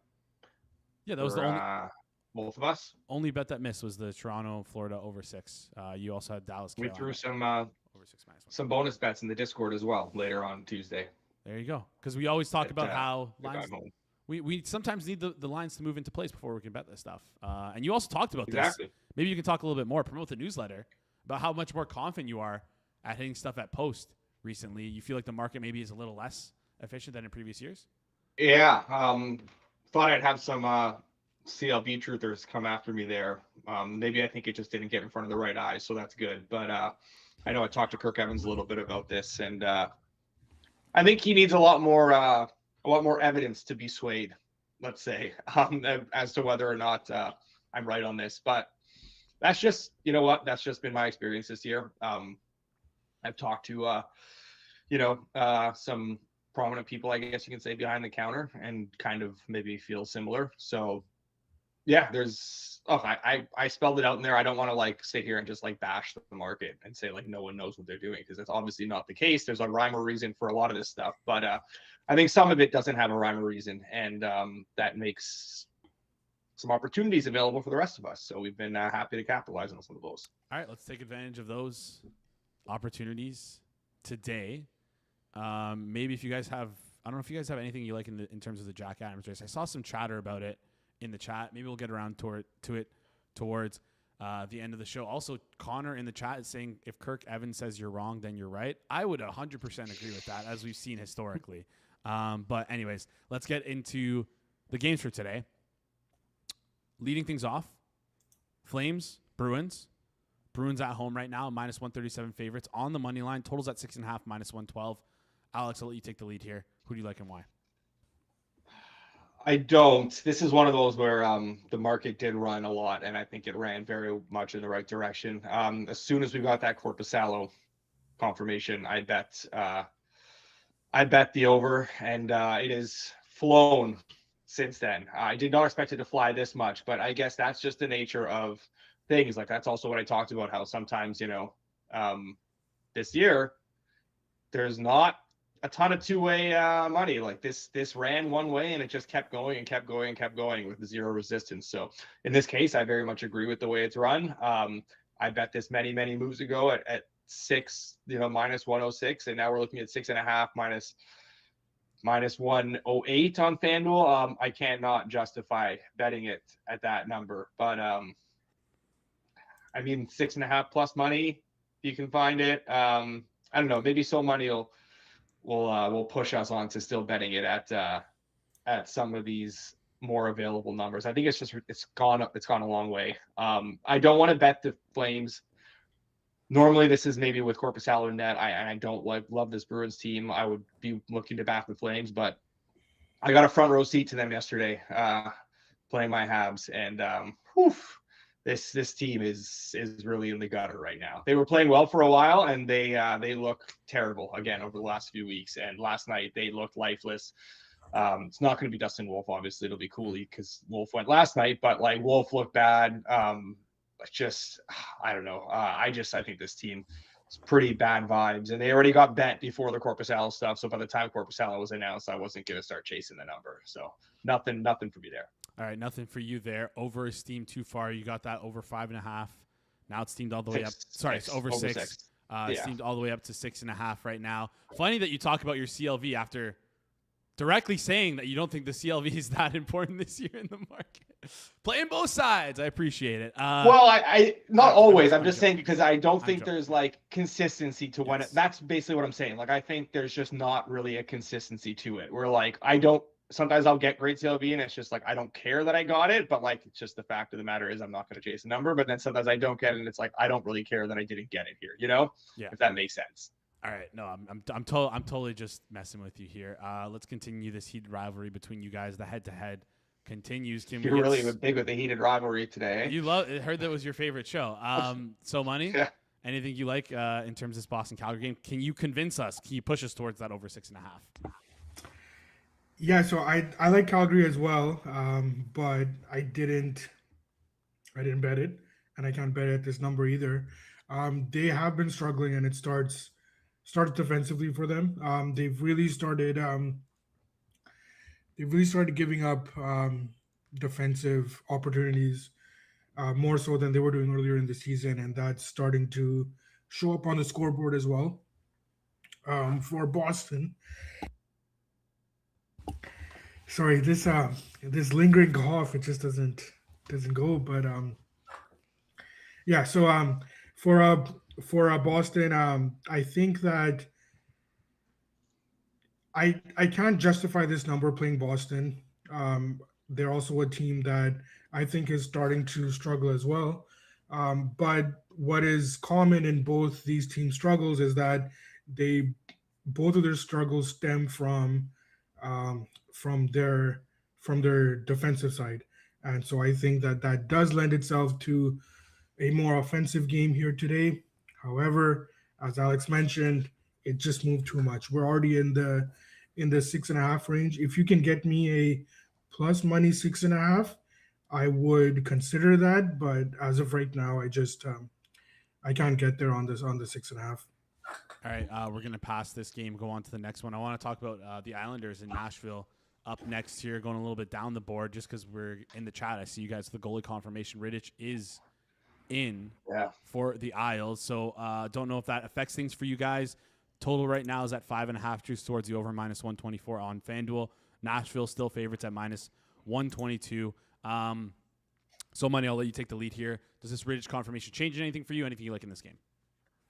that was the both of us. only bet that missed was the Toronto, Florida over 6. You also had Dallas. We Carolina threw some over 6 minus 1. some bonus bets in the Discord as well later on Tuesday. There you go. Because we always talk about how I got lines. home. We sometimes need the lines to move into place before we can bet this stuff. And you also talked about Exactly. this. Maybe you can talk a little bit more, promote the newsletter about how much more confident you are at hitting stuff at post recently. You feel like the market maybe is a little less efficient than in previous years? Yeah. Thought I'd have some CLB truthers come after me there. Maybe I think it just didn't get in front of the right eyes, so that's good. But I know I talked to Kirk Evans a little bit about this, and I think he needs a lot more evidence to be swayed, let's say, as to whether or not I'm right on this. But that's just, that's just been my experience this year. I've talked to, some prominent people, I guess you can say, behind the counter, and kind of maybe feel similar. So yeah, I spelled it out in there. I don't want to sit here and just bash the market and say no one knows what they're doing, because it's obviously not the case. There's a rhyme or reason for a lot of this stuff, but I think some of it doesn't have a rhyme or reason, and that makes some opportunities available for the rest of us. So we've been happy to capitalize on some of those. All right, let's take advantage of those opportunities today. Maybe if you guys have, I don't know if you guys have anything you like in terms of the Jack Adams race. I saw some chatter about it in the chat. Maybe we'll get around to it towards the end of the show. Also, Connor in the chat is saying if Kirk Evans says you're wrong, then you're right. I would 100% agree with that, as we've seen historically. But anyways, let's get into the games for today. Leading things off, Flames, Bruins. Bruins at home right now, minus 137 favorites on the money line. Totals at 6.5, minus 112. Alex, I'll let you take the lead here. Who do you like and why? I don't. This is one of those where the market did run a lot, and I think it ran very much in the right direction. As soon as we got that Korpisalo confirmation, I bet the over, and it has flown since then. I did not expect it to fly this much, but I guess that's just the nature of things. That's also what I talked about, how sometimes, this year there's not a ton of two-way money. This ran one way, and it just kept going and kept going and kept going with zero resistance. So in this case, I very much agree with the way it's run. I bet this many moves ago at 6, minus 106, and now we're looking at 6.5 minus 108 on FanDuel. I cannot justify betting it at that number, but 6.5 plus money, if you can find it. I don't know, maybe So Money will push us on to still betting it at some of these more available numbers. I think it's gone up. It's gone a long way. I don't want to bet the Flames. Normally, this is maybe with Korpisalo in net. I don't love this Bruins team. I would be looking to back the Flames, but I got a front row seat to them yesterday, playing my Habs, and this team is really in the gutter right now. They were playing well for a while, and they look terrible again over the last few weeks. And last night they looked lifeless. It's not going to be Dustin Wolf, obviously. It'll be Cooley because Wolf went last night, but like Wolf looked bad. Just I don't know. I think this team is pretty bad vibes, and they already got bent before the Korpisalo stuff. So by the time Korpisalo was announced, I wasn't going to start chasing the number. So nothing for me there. All right, nothing for you there. Over is steamed too far. You got that over 5.5. Now it's steamed all the way up. Sorry, it's over 6. It's steamed all the way up to 6.5 right now. Funny that you talk about your CLV after directly saying that you don't think the CLV is that important this year in the market. Playing both sides. I appreciate it. Well, I not always. I'm just saying because I don't think there's like consistency to when that's basically what I'm saying. Like I think there's just not really a consistency to it. Where like sometimes I'll get great CLV and it's just like I don't care that I got it, but like it's just the fact of the matter is I'm not going to chase a number. But then sometimes I don't get it and it's like I don't really care that I didn't get it here, Yeah. If that makes sense. All right, no, I'm totally just messing with you here. Let's continue this heated rivalry between you guys. The head-to-head continues. You're really big with the heated rivalry today. You heard that was your favorite show. So money. Yeah. Anything you like in terms of this Boston Calgary game? Can you convince us? Can you push us towards that over 6.5? Yeah, so I like Calgary as well, but I didn't bet it, and I can't bet at this number either. They have been struggling, and it starts defensively for them. They've really started giving up defensive opportunities more so than they were doing earlier in the season, and that's starting to show up on the scoreboard as well. For Boston. Sorry, this lingering cough, it just doesn't go. But yeah. So for Boston, I think that I can't justify this number playing Boston. They're also a team that I think is starting to struggle as well. But what is common in both these team struggles is that both of their struggles stem from their defensive side. And so I think that does lend itself to a more offensive game here today. However, as Alex mentioned, it just moved too much. We're already in the 6.5 range. If you can get me a plus money 6.5, I would consider that. But as of right now, I just I can't get there on the 6.5. All right, we're going to pass this game, go on to the next one. I want to talk about the Islanders in Nashville up next here, going a little bit down the board just because we're in the chat. I see you guys, the goalie confirmation. Rittich is in for the Isles. So don't know if that affects things for you guys. Total right now is at 5.5, juice towards the over minus 124 on FanDuel. Nashville still favorites at minus 122. So money, I'll let you take the lead here. Does this Rittich confirmation change anything for you? Anything you like in this game?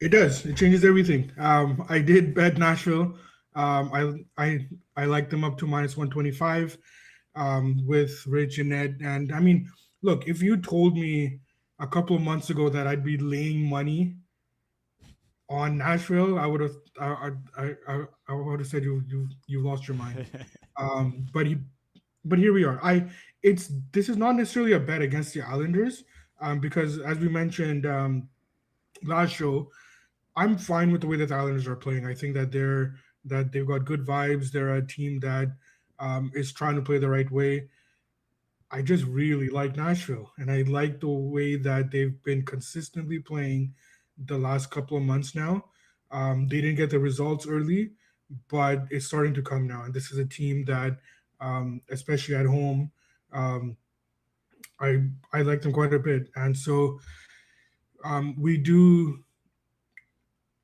It does. It changes everything. I did bet Nashville. I like them up to minus 125 with Rich and Ned. And I mean, look, if you told me a couple of months ago that I'd be laying money on Nashville, I would have said you lost your mind. But here we are. This is not necessarily a bet against the Islanders because as we mentioned last show, I'm fine with the way that the Islanders are playing. I think that they've got good vibes. They're a team that is trying to play the right way. I just really like Nashville, and I like the way that they've been consistently playing the last couple of months now. They didn't get the results early, but it's starting to come now. And this is a team that, especially at home, I like them quite a bit. And so we do.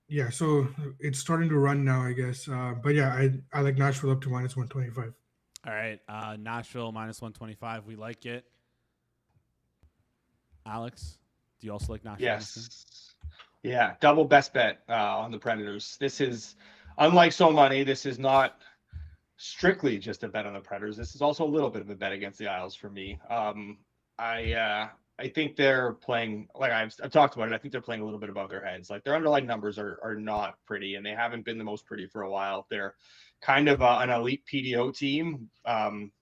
Yeah, so it's starting to run now, I guess. But yeah, I like Nashville up to minus 125. All right, Nashville minus 125. We like it. Alex, do you also like Nashville? Yes. Yeah, double best bet on the Predators. This is, unlike So Money, this is not strictly just a bet on the Predators. This is also a little bit of a bet against the Isles for me. I think they're playing, like I've talked about it, I think they're playing a little bit above their heads. Like their underlying numbers are not pretty, and they haven't been the most pretty for a while. They're kind of an elite PDO team,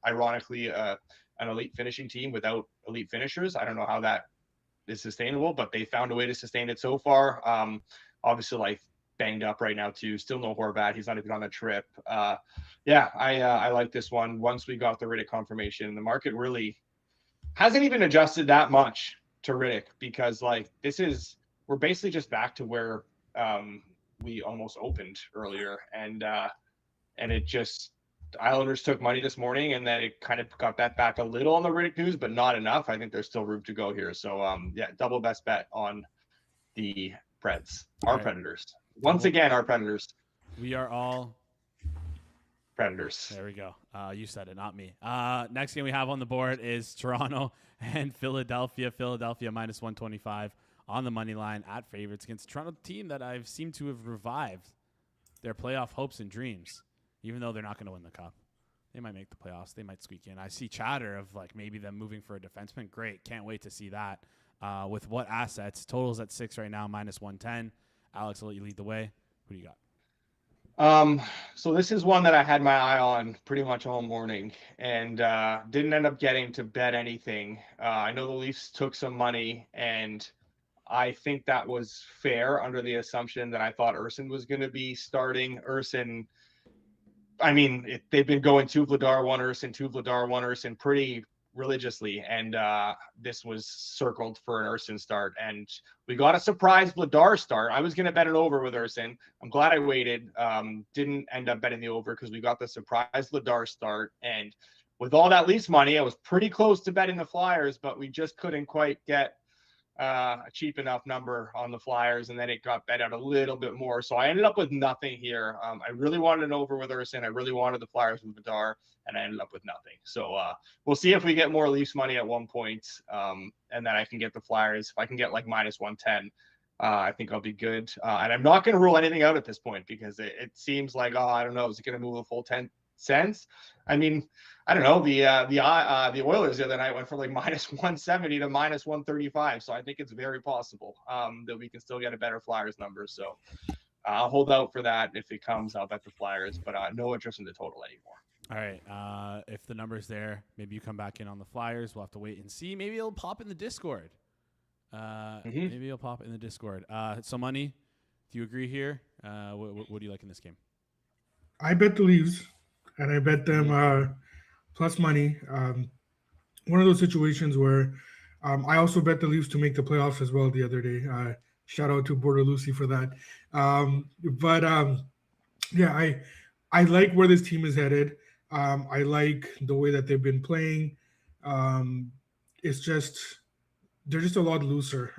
ironically, an elite finishing team without elite finishers. I don't know how that is sustainable, but they found a way to sustain it so far. Obviously, like banged up right now too. Still no Horvat. He's not even on the trip. I like this one. Once we got the Riddick confirmation, the market really hasn't even adjusted that much to Riddick, because like we're basically just back to where we almost opened earlier, and it just, Islanders took money this morning, and then it kind of got that back a little on the Riddick news, but not enough. I think there's still room to go here. So double best bet on the Preds, our Predators. Once again, our Predators. We are all Predators. There we go. You said it, not me. Next game we have on the board is Toronto and Philadelphia. Philadelphia minus 125 on the money line at favorites against a Toronto team that I've seemed to have revived their playoff hopes and dreams, even though they're not going to win the cup. They might make the playoffs. They might squeak in. I see chatter of like maybe them moving for a defenseman. Great. Can't wait to see that. With what assets? Totals at 6 right now, minus 110. Alex, I'll let you lead the way. Who do you got? So this is one that I had my eye on pretty much all morning, and didn't end up getting to bet anything. I know the Leafs took some money, and I think that was fair under the assumption that I thought Urson was going to be starting. Urson, I mean, they've been going two Vladar, one Urson pretty religiously, and this was circled for an Urson start, and we got a surprise Vladar start. I was going to bet it over with Urson. I'm glad I waited. Didn't end up betting the over because we got the surprise Vladar start, and with all that Leafs money, I was pretty close to betting the Flyers, but we just couldn't quite get a cheap enough number on the Flyers, and then it got bet out a little bit more. So I ended up with nothing here. I really wanted an over with Urson. I really wanted the Flyers with Bettor, and I ended up with nothing. So we'll see if we get more Leafs money at one point, and then I can get the Flyers. If I can get like minus 110, I think I'll be good. And I'm not going to rule anything out at this point, because it seems like, I don't know, is it going to move a full 10 cents? I mean, I don't know. The Oilers the other night went from like minus 170 to minus 135. So I think it's very possible that we can still get a better Flyers number. So I'll hold out for that. If it comes, I'll bet the Flyers, but no interest in the total anymore. All right. If the number's there, maybe you come back in on the Flyers. We'll have to wait and see. Maybe it'll pop in the Discord. Maybe it'll pop in the Discord. So, Money, do you agree here? What do you like in this game? I bet the Leafs, and I bet them plus money. One of those situations where I also bet the Leafs to make the playoffs as well the other day. Shout out to Bortolucci for that. I like where this team is headed. I like the way that they've been playing. It's just they're just a lot looser.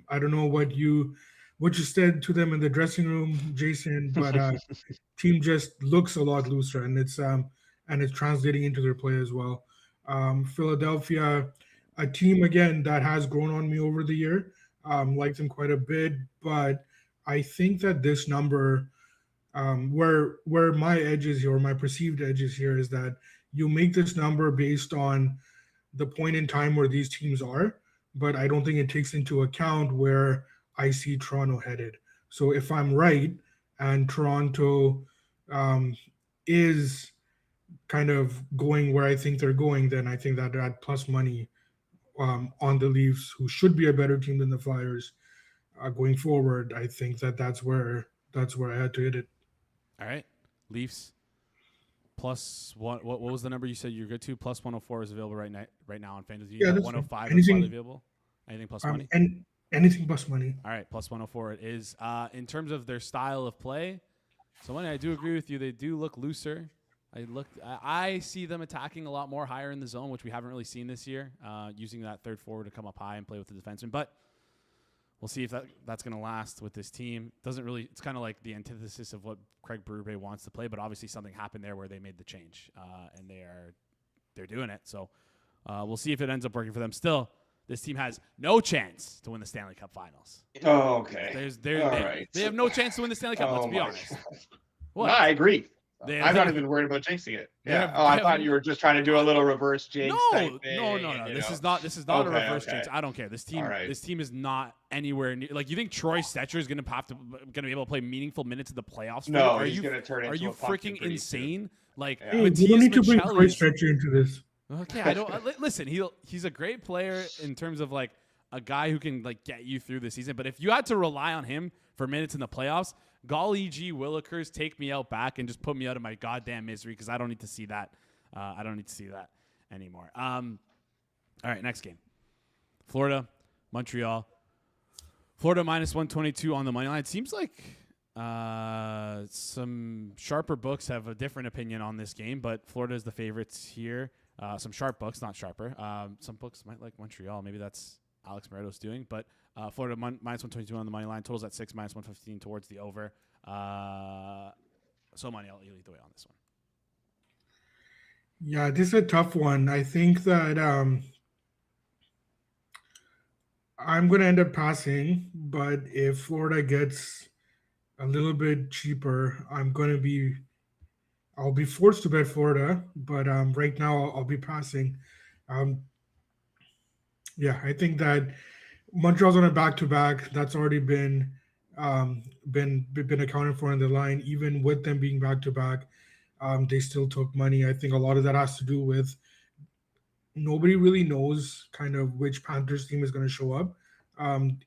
I don't know what you said to them in the dressing room, Jason, but team just looks a lot looser, and it's translating into their play as well. Philadelphia, a team again that has grown on me over the year. Like them quite a bit, but I think that this number, where my edge is here, or my perceived edge is here, is that you make this number based on the point in time where these teams are, but I don't think it takes into account where I see Toronto headed. So if I'm right and Toronto is kind of going where I think they're going, then I think that plus money on the Leafs, who should be a better team than the Flyers going forward, I think that's where I had to hit it. All right, Leafs plus one. What was the number you said you're good to? Plus 104 is available right now on FanDuel. Yeah, 105 is widely available. Anything plus money? And anything plus money. All right, plus 104 it is. In terms of their style of play, so I do agree with you. They do look looser. I see them attacking a lot more higher in the zone, which we haven't really seen this year, using that third forward to come up high and play with the defenseman. But we'll see if that's going to last with this team. It's kind of like the antithesis of what Craig Berube wants to play, but obviously something happened there where they made the change, and they're doing it. So we'll see if it ends up working for them. Still, this team has no chance to win the Stanley Cup Finals. Oh, okay. They have no chance to win the Stanley Cup, let's be honest. What? No, I agree. I'm not even worried about jinxing it. Yeah. I thought you were just trying to do a little reverse jinx. No. This is not a reverse jinx. I don't care. This team is not anywhere near. Like, you think Troy Stecher is going to be able to play meaningful minutes in the playoffs? No, he's going to turn into. Are you freaking insane? Like, hey, we don't need to bring Troy Stecher into this. Okay, I don't listen. He's a great player in terms of like a guy who can like get you through the season. But if you had to rely on him for minutes in the playoffs, golly gee willikers, take me out back and just put me out of my goddamn misery because I don't need to see that. I don't need to see that anymore. All right, next game. Florida, Montreal. Florida minus 122 on the money line. It seems like some sharper books have a different opinion on this game, but Florida is the favorites here. Some sharp books, not sharper. Some books might like Montreal. Maybe that's Alex Moretto's doing. But Florida minus 122 on the money line. Totals at 6, minus 115 towards the over. So money, I'll lead the way on this one. Yeah, this is a tough one. I think that I'm going to end up passing, but if Florida gets a little bit cheaper, I'll be forced to bet Florida, but right now I'll be passing. Yeah, I think that Montreal's on a back-to-back. That's already been accounted for in the line. Even with them being back-to-back, they still took money. I think a lot of that has to do with nobody really knows kind of which Panthers team is going to show up.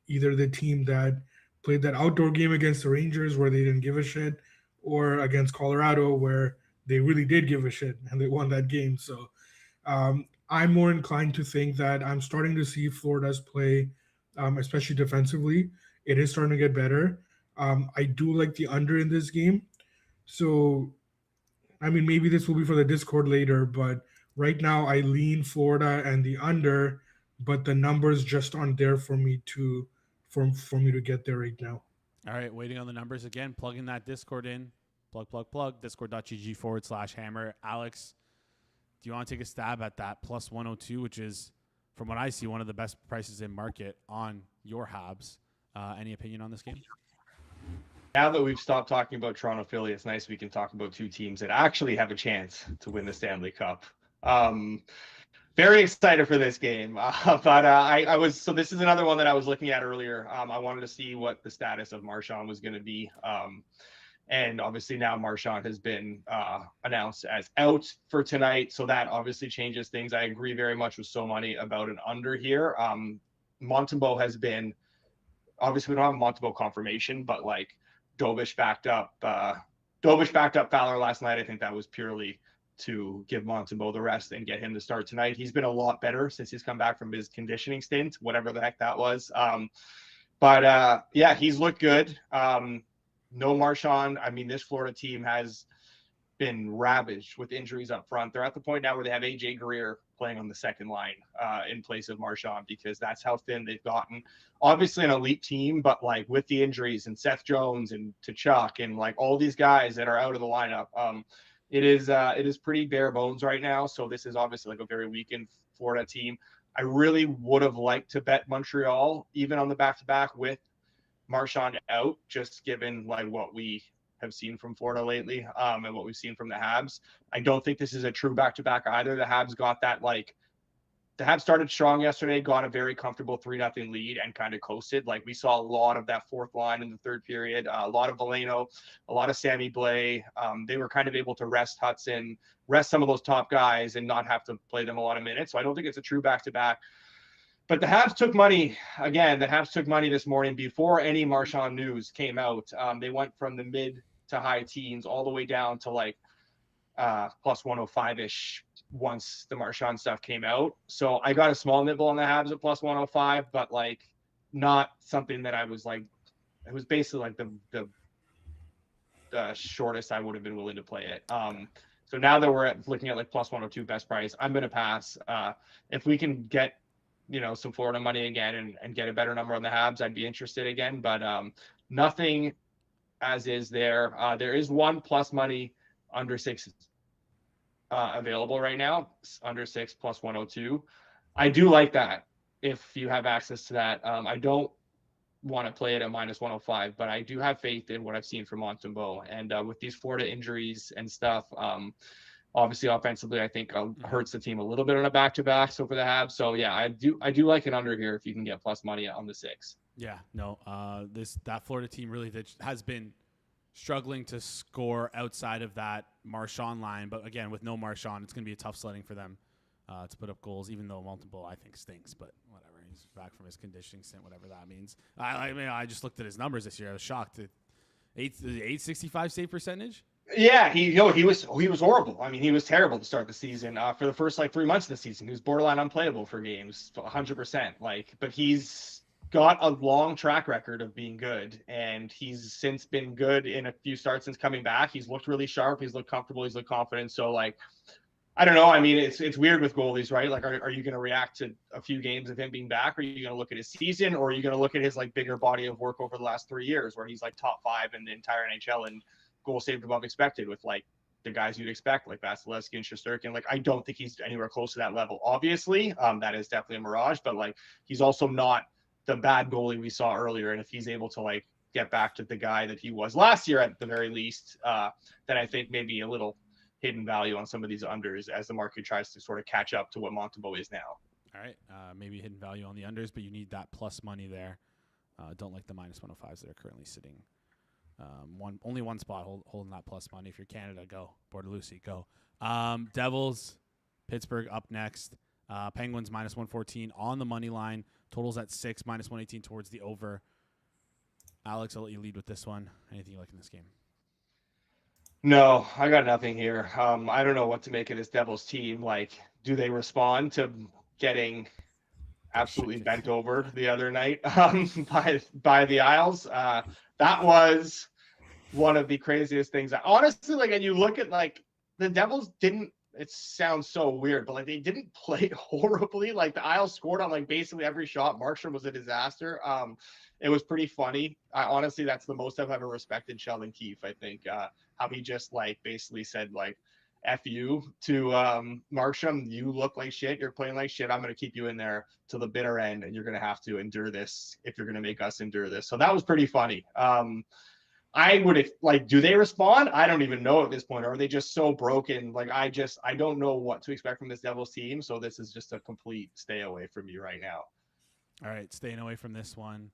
Either the team that played that outdoor game against the Rangers where they didn't give a shit, or against Colorado where they really did give a shit and they won that game. So I'm more inclined to think that I'm starting to see Florida's play, especially defensively. It is starting to get better. I do like the under in this game. So, I mean, maybe this will be for the Discord later, but right now I lean Florida and the under, but the numbers just aren't there for me to get there right now. All right, waiting on the numbers again. Plugging that Discord in. Plug. Discord.gg/hammer. Alex, do you want to take a stab at that plus 102, which is, from what I see, one of the best prices in market on your Habs? Any opinion on this game? Now that we've stopped talking about Toronto Philly, it's nice we can talk about two teams that actually have a chance to win the Stanley Cup. Very excited for this game, but so this is another one that I was looking at earlier. I wanted to see what the status of Marchand was going to be. And obviously now Marchand has been announced as out for tonight. So that obviously changes things. I agree very much with So Money about an under here. Montembeault has been, obviously we don't have Montembeault confirmation, but like Dobish backed up Fowler last night. I think that was purely to give Montembeault the rest and get him to start tonight. He's been a lot better since he's come back from his conditioning stint, whatever the heck that was. Yeah, he's looked good. No Marchand. I mean, this Florida team has been ravaged with injuries up front. They're at the point now where they have AJ Greer playing on the second line in place of Marchand, because that's how thin they've gotten. Obviously an elite team, but like with the injuries and Seth Jones and Tkachuk and like all these guys that are out of the lineup, it is pretty bare bones right now. So this is obviously like a very weakened Florida team. I really would have liked to bet Montreal even on the back-to-back with Marchand out, just given like what we have seen from Florida lately, and what we've seen from the Habs. I don't think this is a true back-to-back either. The Habs got that, like, the Habs started strong yesterday, got a very comfortable 3-0 lead and kind of coasted. Like, we saw a lot of that fourth line in the third period, a lot of Veleno, a lot of Sammy Blais. They were kind of able to rest Hudson, rest some of those top guys and not have to play them a lot of minutes. So I don't think it's a true back-to-back. But the Habs took money, again, the Habs took money this morning before any Marchand news came out. They went from the mid to high teens all the way down to like plus 105-ish once the Marchand stuff came out. So I got a small nibble on the Habs at plus 105, but like not something that I was like, it was basically like the shortest I would have been willing to play it. So now that we're looking at like plus 102 best price, I'm going to pass. If we can get, some Florida money again and get a better number on the Habs, I'd be interested again, but nothing as is there. There is one plus money under 6 available right now, under 6 plus 102. I do like that if you have access to that. I don't want to play it at minus 105, but I do have faith in what I've seen from Montembeault. And with these Florida injuries and stuff, obviously offensively, I think hurts the team a little bit on a back-to-back. So for the Habs, so yeah, I do like an under here if you can get plus money on the 6. Yeah, no, that Florida team really has been struggling to score outside of that Marchand line. But again, with no Marchand, it's going to be a tough sledding for them to put up goals, even though Montembeault I think stinks, but whatever. He's back from his conditioning stint, whatever that means. I just looked at his numbers this year. I was shocked. 865 save percentage. Yeah, he was horrible. I mean, he was terrible to start the season. For the first 3 months of the season, he was borderline unplayable for games, 100%. But he's got a long track record of being good, and he's since been good in a few starts since coming back. He's looked really sharp. He's looked comfortable. He's looked confident. So I don't know. I mean, it's weird with goalies, right? Are you going to react to a few games of him being back? Or are you going to look at his season, or are you going to look at his bigger body of work over the last 3 years, where he's top 5 in the entire NHL and goal saved above expected with the guys you'd expect, like Vasilevsky and Shesterkin. I don't think he's anywhere close to that level. Obviously, that is definitely a mirage, but he's also not the bad goalie we saw earlier. And if he's able to get back to the guy that he was last year at the very least, then I think maybe a little hidden value on some of these unders as the market tries to sort of catch up to what Montembeault is now. All right, maybe hidden value on the unders, but you need that plus money there. Don't like the minus 105s that are currently sitting. Only one spot holding that plus money. If you're Canada, go. Bordelucci, go. Devils, Pittsburgh up next. Penguins minus 114 on the money line. Totals at 6, minus 118 towards the over. Alex, I'll let you lead with this one. Anything you like in this game? No, I got nothing here. I don't know what to make of this Devils team. Do they respond to getting absolutely bent over the other night by the Isles? That was one of the craziest things. Honestly, and you look at the Devils didn't. It sounds so weird, but they didn't play horribly. The Isles scored on basically every shot. Markstrom was a disaster. It was pretty funny. Honestly, that's the most I've ever respected Sheldon Keefe. I think how he just basically said F you to Markstrom. You look like shit. You're playing like shit. I'm going to keep you in there to the bitter end, and you're going to have to endure this if you're going to make us endure this. So that was pretty funny. I would do they respond? I don't even know at this point. Or are they just so broken? I don't know what to expect from this Devils team. So this is just a complete stay away from me right now. All right, staying away from this one.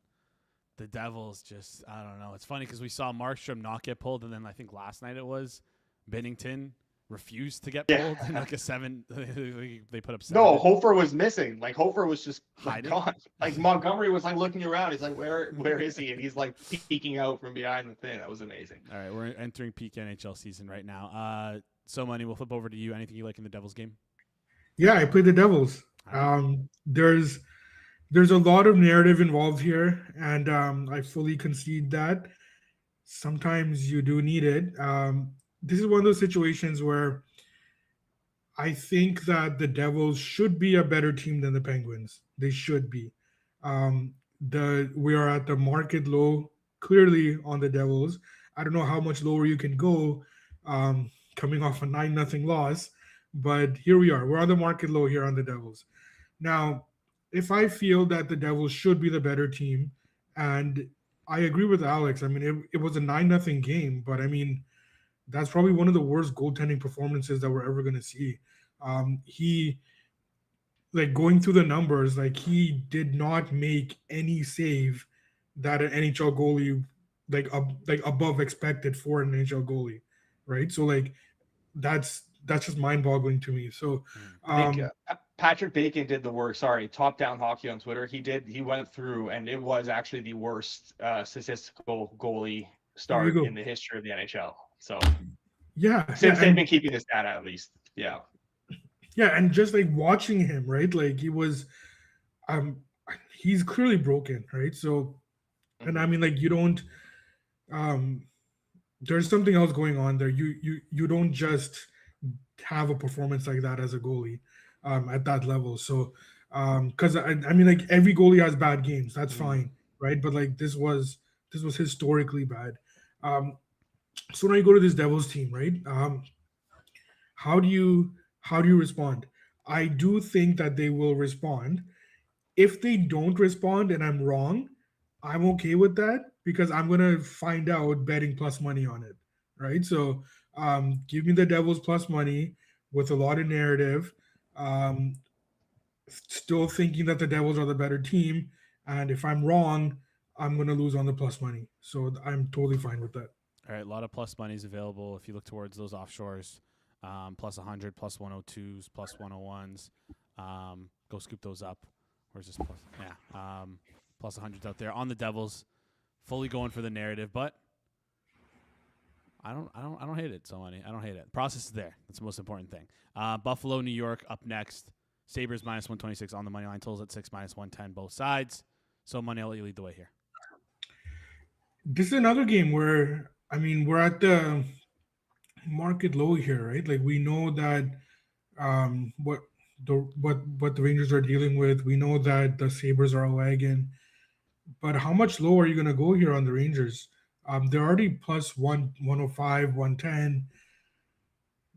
The Devils I don't know. It's funny because we saw Markstrom not get pulled, and then I think last night it was Bennington refused to get pulled in a 7. They put up 7. No, Hofer was missing. Hofer was just hiding. Gone. Montgomery was looking around. He's where is he? And he's peeking out from behind the thing. That was amazing. All right, we're entering peak NHL season right now. So Money, we'll flip over to you. Anything you like in the Devils game? Yeah, I played the Devils. There's a lot of narrative involved here, and I fully concede that. Sometimes you do need it. This is one of those situations where I think that the Devils should be a better team than the Penguins. They should be. We are at the market low, clearly on the Devils. I don't know how much lower you can go coming off a 9-0 loss, but here we are. We're on the market low here on the Devils. Now, if I feel that the Devils should be the better team, and I agree with Alex, I mean, it was a 9-0 game, but I mean, that's probably one of the worst goaltending performances that we're ever going to see. He, going through the numbers, he did not make any save that an NHL goalie, above expected for an NHL goalie, right? So, that's just mind-boggling to me. So, Patrick Bacon did the work. Sorry, Top Down Hockey on Twitter. He went through, and it was actually the worst statistical goalie start in the history of the NHL. So since they've been keeping this data, at least. Yeah, and just watching him, right? He was, he's clearly broken, right? So, and I mean, you don't, there's something else going on there. You don't just have a performance like that as a goalie at that level. So, because I mean, every goalie has bad games. That's fine, right? But this was historically bad. So when you go to this Devils team, right? How do you respond? I do think that they will respond. If they don't respond and I'm wrong, I'm okay with that because I'm gonna find out betting plus money on it, right? So give me the Devils plus money with a lot of narrative. Still thinking that the Devils are the better team, and if I'm wrong, I'm gonna lose on the plus money. So I'm totally fine with that. All right, a lot of plus monies available if you look towards those offshores. Plus 100, plus 102s, plus 101s. Go scoop those up Where's this plus? Yeah, plus 100's out there on the Devils, fully going for the narrative, but I don't hate it, so money. I don't hate it. Process is there. That's the most important thing. Buffalo, New York up next. Sabres minus 126 on the money line. Totals at 6 minus 110 both sides. So money, I'll let you lead the way here. This is another game where, I mean, we're at the market low here, right? Like we know that what the Rangers are dealing with. We know that the Sabres are a wagon. But how much low are you going to go here on the Rangers? They're already plus 105, 110,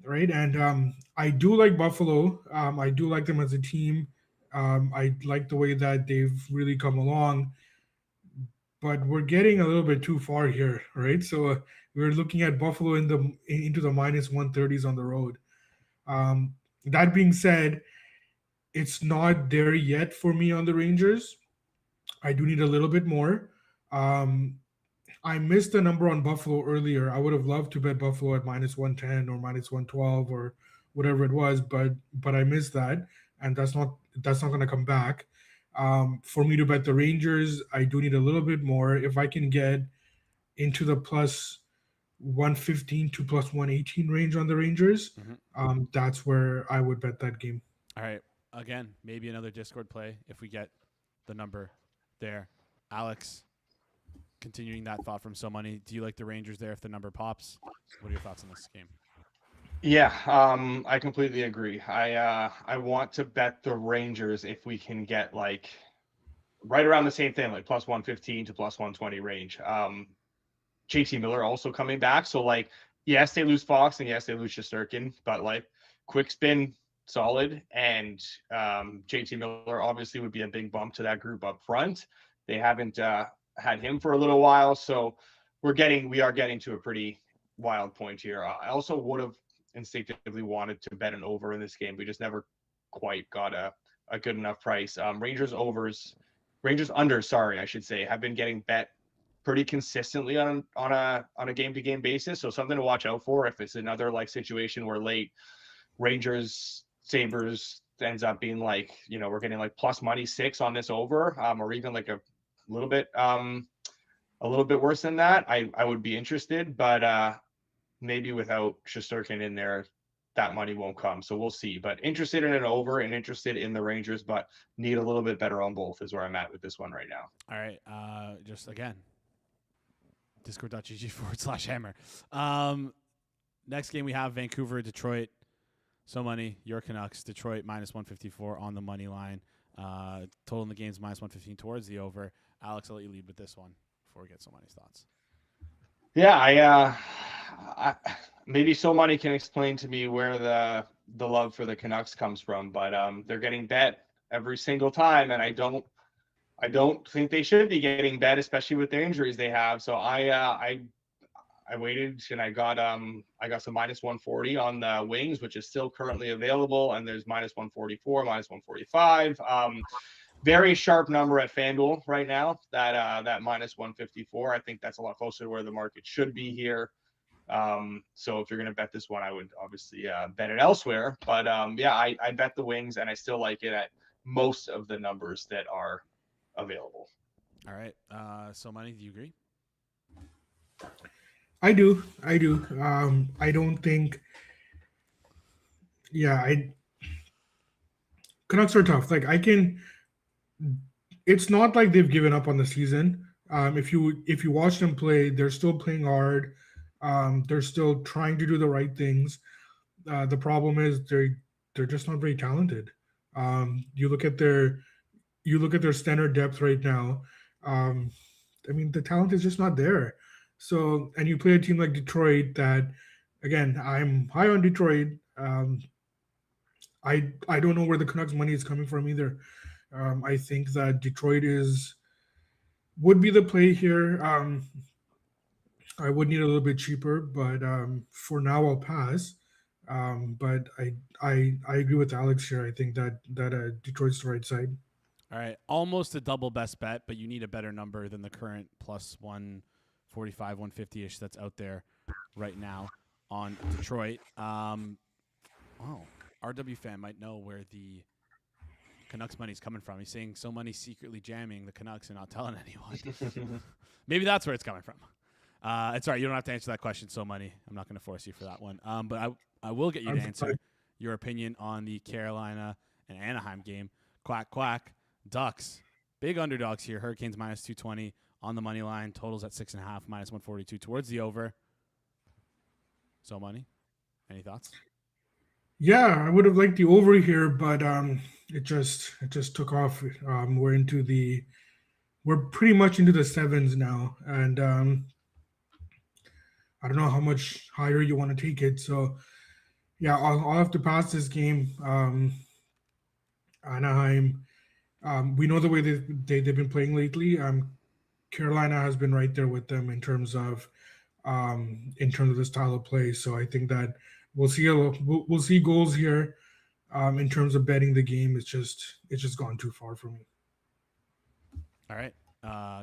right? And I do like Buffalo. I do like them as a team. I like the way that they've really come along. But we're getting a little bit too far here, right? So we're looking at Buffalo into the minus 130s on the road. That being said, it's not there yet for me on the Rangers. I do need a little bit more. I missed the number on Buffalo earlier. I would have loved to bet Buffalo at minus 110 or minus 112 or whatever it was, but I missed that, and that's not going to come back. For me to bet the Rangers, I do need a little bit more. If I can get into the plus 115 to plus 118 range on the Rangers, that's where I would bet that game. All right. Again, maybe another Discord play if we get the number there. Alex, continuing that thought from So Money, do you like the Rangers there if the number pops? What are your thoughts on this game? Yeah, I completely agree. I want to bet the Rangers if we can get like right around the same thing, like plus 115 to plus 120 range. JT Miller also coming back. So like, yes, they lose Fox and yes, they lose Shesterkin, but like quick spin, solid. And JT Miller obviously would be a big bump to that group up front. They haven't had him for a little while. So we are getting to a pretty wild point here. I also would have instinctively wanted to bet an over in this game. We just never quite got a good enough price. Rangers under, I should say, have been getting bet pretty consistently on a game-to-game basis. So something to watch out for if it's another like situation where late Rangers Sabres ends up being like, we're getting like plus money 6 on this over, or even like a little bit worse than that. I would be interested, but maybe without Shesterkin in there, that money won't come. So we'll see. But interested in an over and interested in the Rangers, but need a little bit better on both is where I'm at with this one right now. All right. Just again, discord.gg/hammer. Next game we have Vancouver, Detroit. So money, your Canucks, Detroit minus 154 on the money line. Total in the game's minus 115 towards the over. Alex, I'll let you lead with this one before we get So Money's thoughts. Yeah, I maybe So Money can explain to me where the love for the Canucks comes from, but they're getting bet every single time, and I don't think they should be getting bet, especially with the injuries they have. So I waited and I got some minus 140 on the Wings, which is still currently available, and there's minus 144, minus 145. Very sharp number at FanDuel right now, that minus 154. I think that's a lot closer to where the market should be here. So if you're going to bet this one, I would obviously bet it elsewhere. But yeah, I bet the Wings, and I still like it at most of the numbers that are available. All right. So Money, do you agree? I do. I don't think. Yeah, Canucks are tough. Like it's not like they've given up on the season. If you watch them play, they're still playing hard. They're still trying to do the right things. The problem is they're just not very talented. You look at their standard depth right now. I mean, the talent is just not there. So, and you play a team like Detroit that, again, I'm high on Detroit. I don't know where the Canucks money is coming from either. I think that Detroit would be the play here. I would need a little bit cheaper, but for now I'll pass. But I agree with Alex here. I think that Detroit's the right side. All right. Almost a double best bet, but you need a better number than the current plus 145, 150-ish that's out there right now on Detroit. RW fan might know where the Canucks money's coming from. He's saying so money secretly jamming the Canucks and not telling anyone. Maybe that's where it's coming from. It's all right. You don't have to answer that question, so money. I'm not going to force you for that one. But I will get you to answer your opinion on the Carolina and Anaheim game. Quack, quack. Ducks. Big underdogs here. Hurricanes minus 220 on the money line. Totals at 6.5, minus 142 towards the over. So money. Any thoughts? Yeah, I would have liked the over here, but it just took off. We're pretty much into the sevens now, and I don't know how much higher you want to take it. So yeah, I'll have to pass this game. Anaheim, we know the way they've been playing lately. Carolina has been right there with them in terms of the style of play. So I think that we'll see goals here. In terms of betting the game, it's just gone too far for me. All right,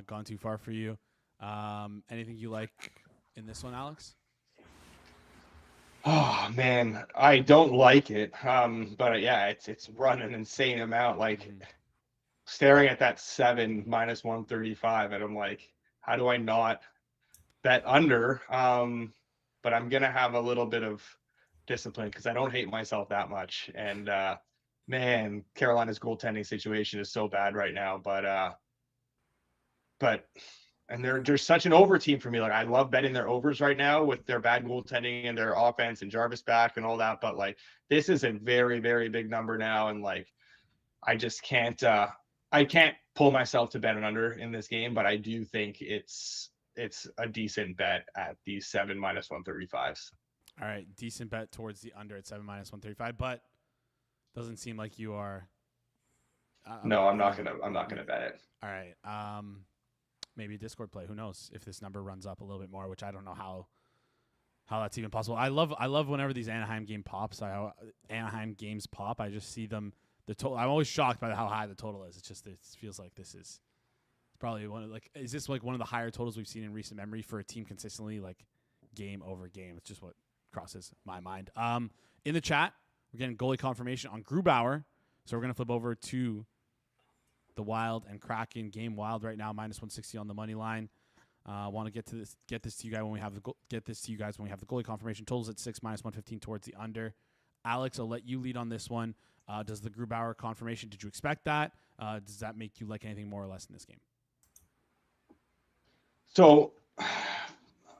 gone too far for you. Anything you like in this one, Alex? Oh man, I don't like it. But yeah, it's run an insane amount. Like staring at that 7 minus 135, and I'm like, how do I not bet under? But I'm gonna have a little bit of discipline because I don't hate myself that much. And man, Carolina's goaltending situation is so bad right now. But and they're such an over team for me. Like I love betting their overs right now with their bad goaltending and their offense and Jarvis back and all that. But like this is a very, very big number now, and like I just can't. I can't pull myself to bet an under in this game, but I do think it's a decent bet at these 7 minus 135s. All right, decent bet towards the under at 7 minus 135, but doesn't seem like you are. No, I'm not gonna bet it. All right. Maybe a Discord play. Who knows if this number runs up a little bit more, which I don't know how that's even possible. I love whenever these Anaheim games pop. I just see them. The total. I'm always shocked by how high the total is. It's just it feels like this is probably is this like one of the higher totals we've seen in recent memory for a team consistently like game over game. It's just what crosses my mind. In the chat, we're getting goalie confirmation on Grubauer, so we're gonna flip over to the Wild and Kraken game. Wild right now minus 160 on the money line. Want to get this to you guys when we have the goalie confirmation. Totals at 6 minus 115 towards the under. Alex, I'll let you lead on this one. Does the Grubauer confirmation? Did you expect that? Does that make you like anything more or less in this game? So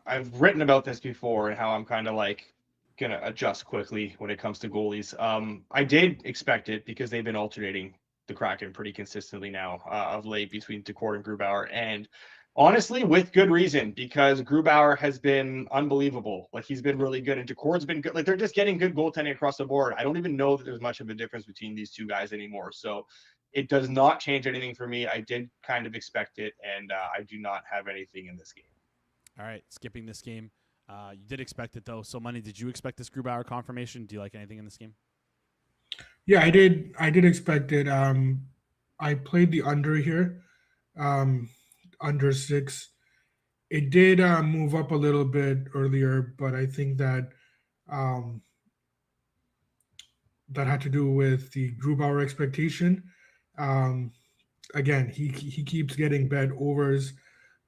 I've written about this before and how I'm kind of like gonna adjust quickly when it comes to goalies. I did expect it because they've been alternating the Kraken pretty consistently now of late between Decor and Grubauer, and honestly with good reason, because Grubauer has been unbelievable. Like he's been really good and Decor's been good. Like they're just getting good goaltending across the board. I don't even know that there's much of a difference between these two guys anymore. So it does not change anything for me. I did kind of expect it, and I do not have anything in this game. All right, skipping this game. You did expect it though. So Money, did you expect this Grubauer confirmation? Do you like anything in this game? Yeah, I did expect it. I played the under here, under 6. It did move up a little bit earlier, but I think that that had to do with the Grubauer expectation. Again, he keeps getting bet overs,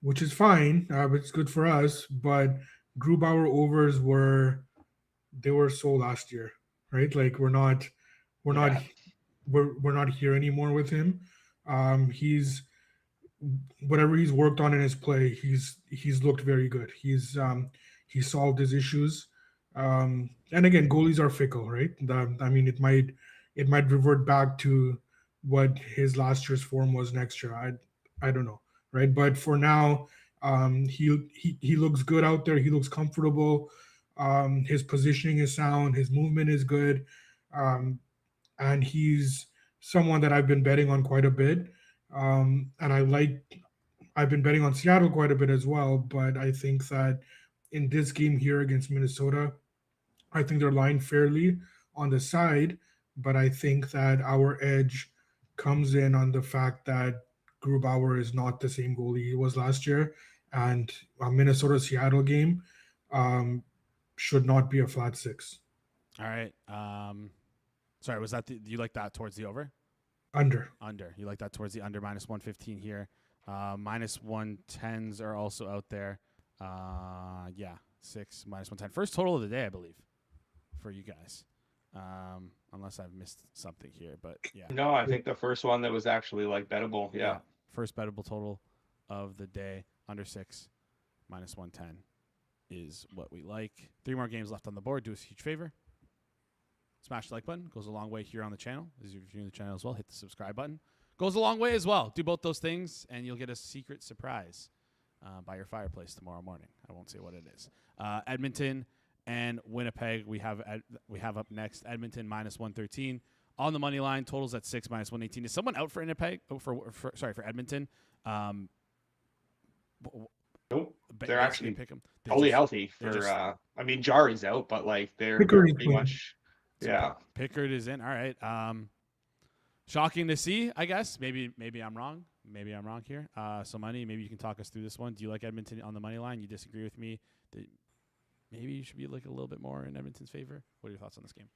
which is fine. It's good for us. But Grubauer overs were so last year, right? Like we're not here anymore with him. He's whatever he's worked on in his play, he's looked very good. He solved his issues. And again, goalies are fickle, right? I mean, it might revert back to what his last year's form was next year. I don't know, right? But for now, he looks good out there. He looks comfortable. His positioning is sound. His movement is good. And he's someone that I've been betting on quite a bit. And I've been betting on Seattle quite a bit as well. But I think that in this game here against Minnesota, I think they're lying fairly on the side. But I think that our edge comes in on the fact that Grubauer is not the same goalie he was last year. And a Minnesota-Seattle game should not be a flat 6. All right. Sorry, was that do you like that towards the over? Under. Under. You like that towards the under, minus 115 here. Minus 110s are also out there. Yeah, 6, minus 110. First total of the day, I believe, for you guys. Unless I've missed something here, but yeah. No, I think the first one that was actually like bettable. Yeah. First bettable total of the day, under 6, minus 110 is what we like. 3 more games left on the board. Do us a huge favor. Smash the like button. Goes a long way here on the channel. As you're viewing the channel as well, hit the subscribe button. Goes a long way as well. Do both those things, and you'll get a secret surprise by your fireplace tomorrow morning. I won't say what it is. Edmonton and Winnipeg we have up next. Edmonton minus 113 on the money line. Totals at 6, minus 118. Is someone out for Winnipeg? For Edmonton? Nope. They're actually pick them. totally healthy. I mean, Jari's out, but like they're pretty much. Yeah. Pickard is in. All right. Shocking to see, I guess. Maybe I'm wrong. Maybe I'm wrong here. So, Money, maybe you can talk us through this one. Do you like Edmonton on the money line? You disagree with me that maybe you should be like a little bit more in Edmonton's favor? What are your thoughts on this game?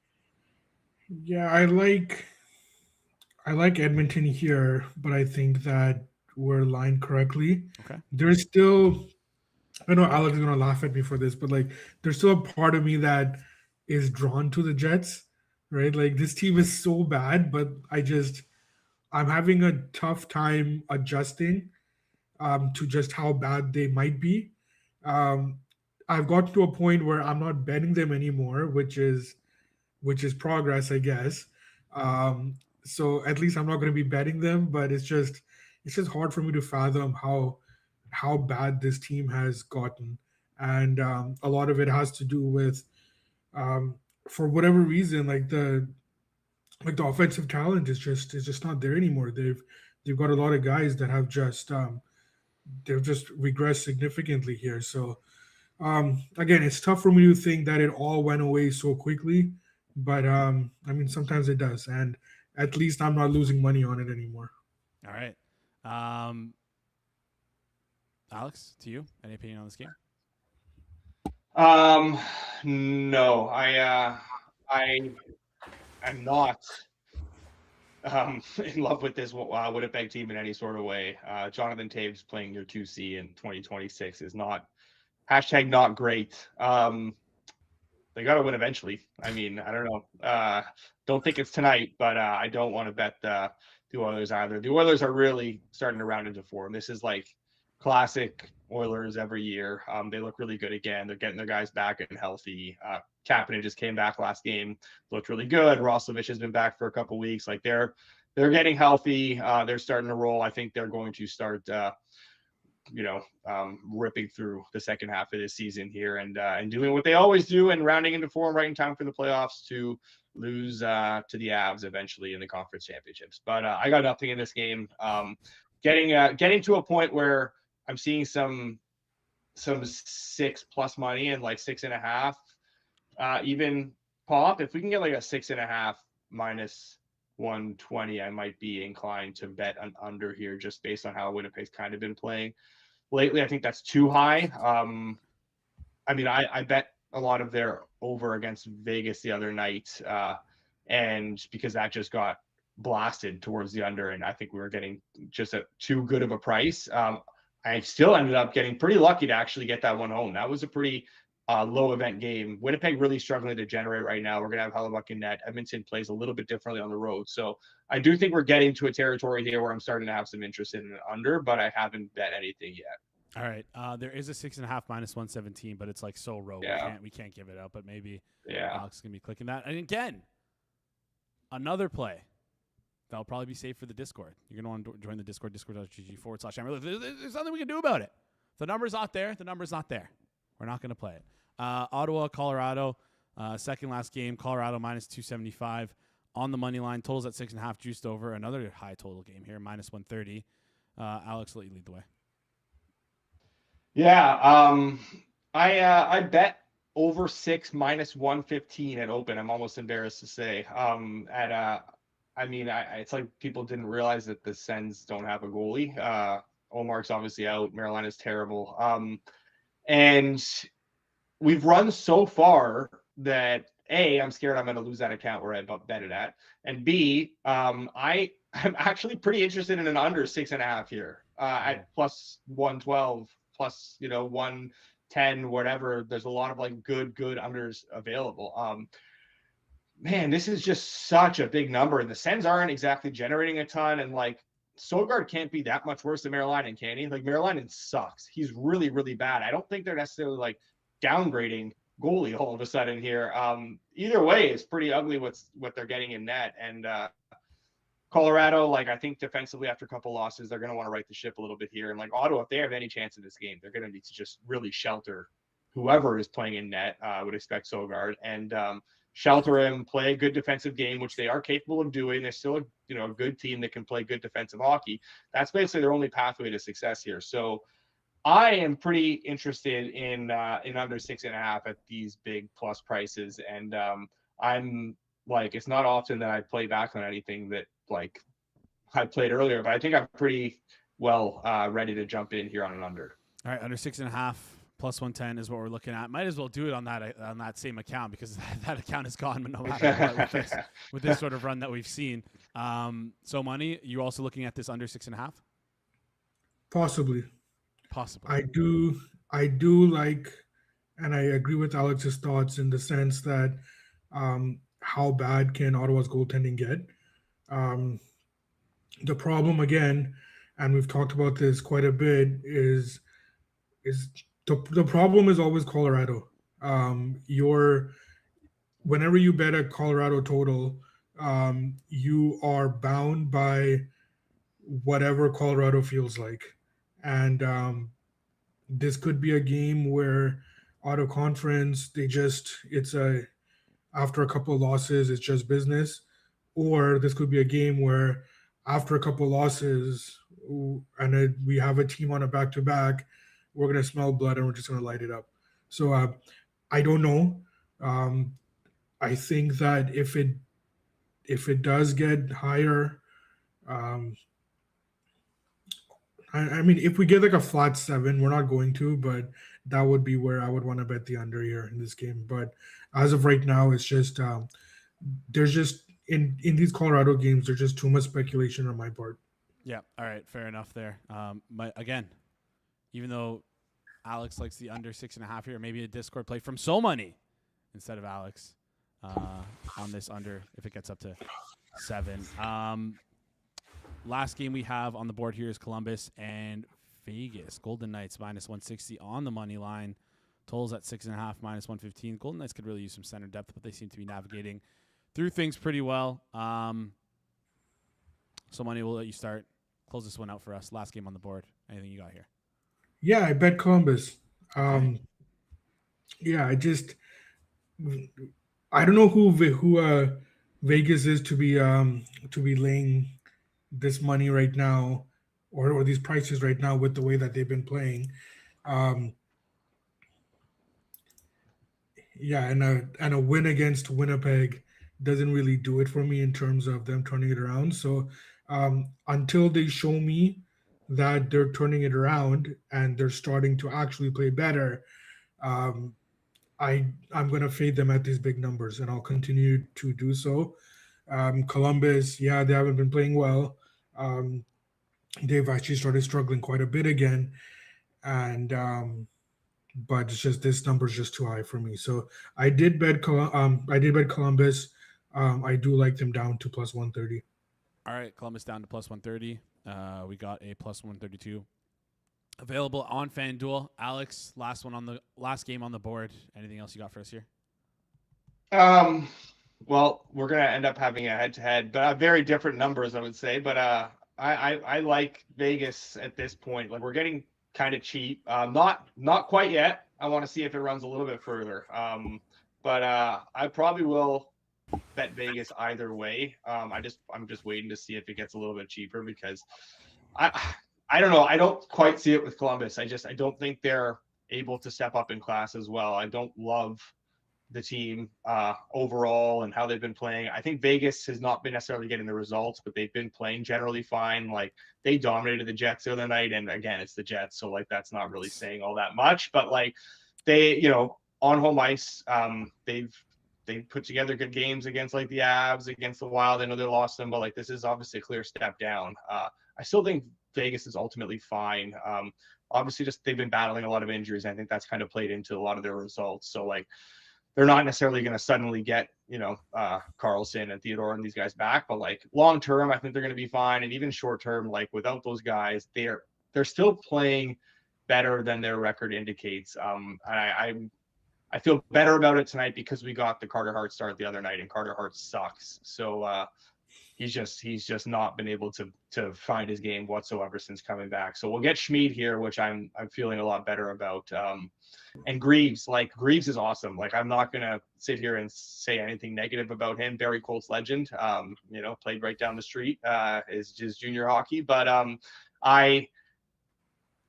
Yeah, I like Edmonton here, but I think that we're lined correctly. Okay. There's still, I know Alex is gonna laugh at me for this, but like there's still a part of me that is drawn to the Jets, right? Like this team is so bad, but I'm having a tough time adjusting to just how bad they might be. I've gotten to a point where I'm not betting them anymore, which is progress, I guess. So at least I'm not going to be betting them, but it's just hard for me to fathom how bad this team has gotten, and a lot of it has to do with for whatever reason, like the offensive talent is just not there anymore. They've got a lot of guys that have they've just regressed significantly here. So again, it's tough for me to think that it all went away so quickly, but I mean sometimes it does, and at least I'm not losing money on it anymore. All right. Alex, to you, any opinion on this game? No, I'm not in love with this Winnipeg team in any sort of way. Jonathan Taves playing your 2C in 2026 is not great. They got to win eventually. I mean, I don't know. Don't think it's tonight, but I don't want to bet the Oilers either. The Oilers are really starting to round into form. This is like classic Oilers every year. They look really good again. They're getting their guys back and healthy. Kapanen just came back last game, looked really good. Roslovic has been back for a couple weeks. Like they're getting healthy. They're starting to roll. I think they're going to start, ripping through the second half of this season here and doing what they always do and rounding into form right in time for the playoffs to lose to the Avs eventually in the conference championships. But I got nothing in this game. Getting to a point where I'm seeing some 6+ money and like 6.5 even pop. If we can get like a 6.5 minus 120, I might be inclined to bet an under here just based on how Winnipeg's kind of been playing lately. I think that's too high. I mean, I bet a lot of their over against Vegas the other night, and because that just got blasted towards the under, and I think we were getting just too good of a price. I still ended up getting pretty lucky to actually get that one home. That was a pretty low event game. Winnipeg really struggling to generate right now. We're going to have Hellebuck in net. Edmonton plays a little bit differently on the road. So I do think we're getting to a territory here where I'm starting to have some interest in an under, but I haven't bet anything yet. All right. There is a 6.5 minus 117, but it's like so low. Yeah. We can't give it out, but maybe Yeah. Alex is going to be clicking that. And again, another play that'll probably be saved for the Discord. You're going to want to join the Discord, discord.gg/Hammer. There's nothing we can do about it. The number's not there. The number's not there. We're not going to play it. Ottawa, Colorado, second last game. Colorado minus 275 on the money line. Totals at 6.5, juiced over. Another high total game here, minus 130. Alex, let you lead the way. Yeah. I bet over 6 minus 115 at open. I'm almost embarrassed to say. It's like people didn't realize that the Sens don't have a goalie. Omar's obviously out. Carolina's terrible. And we've run so far that A, I'm scared I'm going to lose that account where I bet it at. And B, I I'm actually pretty interested in an under 6.5 here at plus 112, plus 110, whatever. There's a lot of like good unders available. Man, this is just such a big number, and the Sens aren't exactly generating a ton, and like Sogard can't be that much worse than Merrilainen, can he? Like Merrilainen sucks. He's really, really bad. I don't think they're necessarily like downgrading goalie all of a sudden here. Either way, it's pretty ugly what they're getting in net. And Colorado, like I think defensively after a couple losses, they're going to want to right the ship a little bit here. And like Ottawa, if they have any chance in this game, they're going to need to just really shelter whoever is playing in net. I would expect Sogard and shelter him, play a good defensive game, which they are capable of doing. They're still a good team that can play good defensive hockey. That's basically their only pathway to success here. So I am pretty interested in under 6.5 at these big plus prices. And I'm like, it's not often that I play back on anything that like I played earlier, but I think I'm pretty well ready to jump in here on an under. All right, under 6.5 plus 110 is what we're looking at. Might as well do it on that same account because that account is gone, but no matter what, with this sort of run that we've seen. So money, you also looking at this under 6.5? Possibly. I do like, and I agree with Alex's thoughts in the sense that how bad can Ottawa's goaltending get? The problem again, and we've talked about this quite a bit, is the problem is always Colorado. Whenever you bet a Colorado total, you are bound by whatever Colorado feels like. And this could be a game where out of conference, after a couple of losses, it's just business. Or this could be a game where after a couple of losses, and we have a team on a back-to-back, we're going to smell blood and we're just going to light it up. So I don't know. I think that if it does get higher, I mean, if we get like a flat 7, we're not going to, but that would be where I would want to bet the under here in this game. But as of right now, it's just there's just in these Colorado games, there's just too much speculation on my part. Yeah. All right. Fair enough there. Again, even though Alex likes the under 6.5 here, maybe a Discord play from So Money instead of Alex on this under if it gets up to 7. Last game we have on the board here is Columbus and Vegas. Golden Knights minus 160 on the money line. Totals at 6.5 minus 115. Golden Knights could really use some center depth, but they seem to be navigating through things pretty well. So Money, we'll let you start. Close this one out for us. Last game on the board. Anything you got here? Yeah, I bet Columbus. Yeah, I don't know who Vegas is to be laying this money right now, or these prices right now with the way that they've been playing. Yeah, and a win against Winnipeg doesn't really do it for me in terms of them turning it around. So until they show me that they're turning it around and they're starting to actually play better, I'm going to fade them at these big numbers, and I'll continue to do so. Columbus, yeah, they haven't been playing well. They've actually started struggling quite a bit again, and but it's just this number is just too high for me. So I did bet Columbus. I do like them down to plus 130. All right, Columbus down to plus 130. We got a plus 132 available on FanDuel. Alex, last game on the board. Anything else you got for us here? Well, we're gonna end up having a head-to-head, but very different numbers, I would say. But I like Vegas at this point. Like we're getting kind of cheap. Not quite yet. I want to see if it runs a little bit further. But I probably will bet Vegas either way. I'm just waiting to see if it gets a little bit cheaper because I don't know. I don't quite see it with Columbus. I don't think they're able to step up in class as well. I don't love the team overall and how they've been playing. I think Vegas has not been necessarily getting the results, but they've been playing generally fine. Like they dominated the Jets the other night, and again, it's the Jets, so like that's not really saying all that much. But like they, on home ice, they've they put together good games against like the Avs, against the Wild. I know they lost them, but like this is obviously a clear step down. I still think Vegas is ultimately fine. Obviously, just they've been battling a lot of injuries. I think that's kind of played into a lot of their results. So like they're not necessarily going to suddenly get, Carlson and Theodore and these guys back, but like long term, I think they're going to be fine. And even short term, like without those guys, they're still playing better than their record indicates. I feel better about it tonight because we got the Carter Hart start the other night, and Carter Hart sucks. So he's just not been able to find his game whatsoever since coming back. So we'll get Schmid here, which I'm feeling a lot better about. And Greaves is awesome. Like I'm not gonna sit here and say anything negative about him. Barry Colt's legend. Played right down the street. Is just junior hockey, but I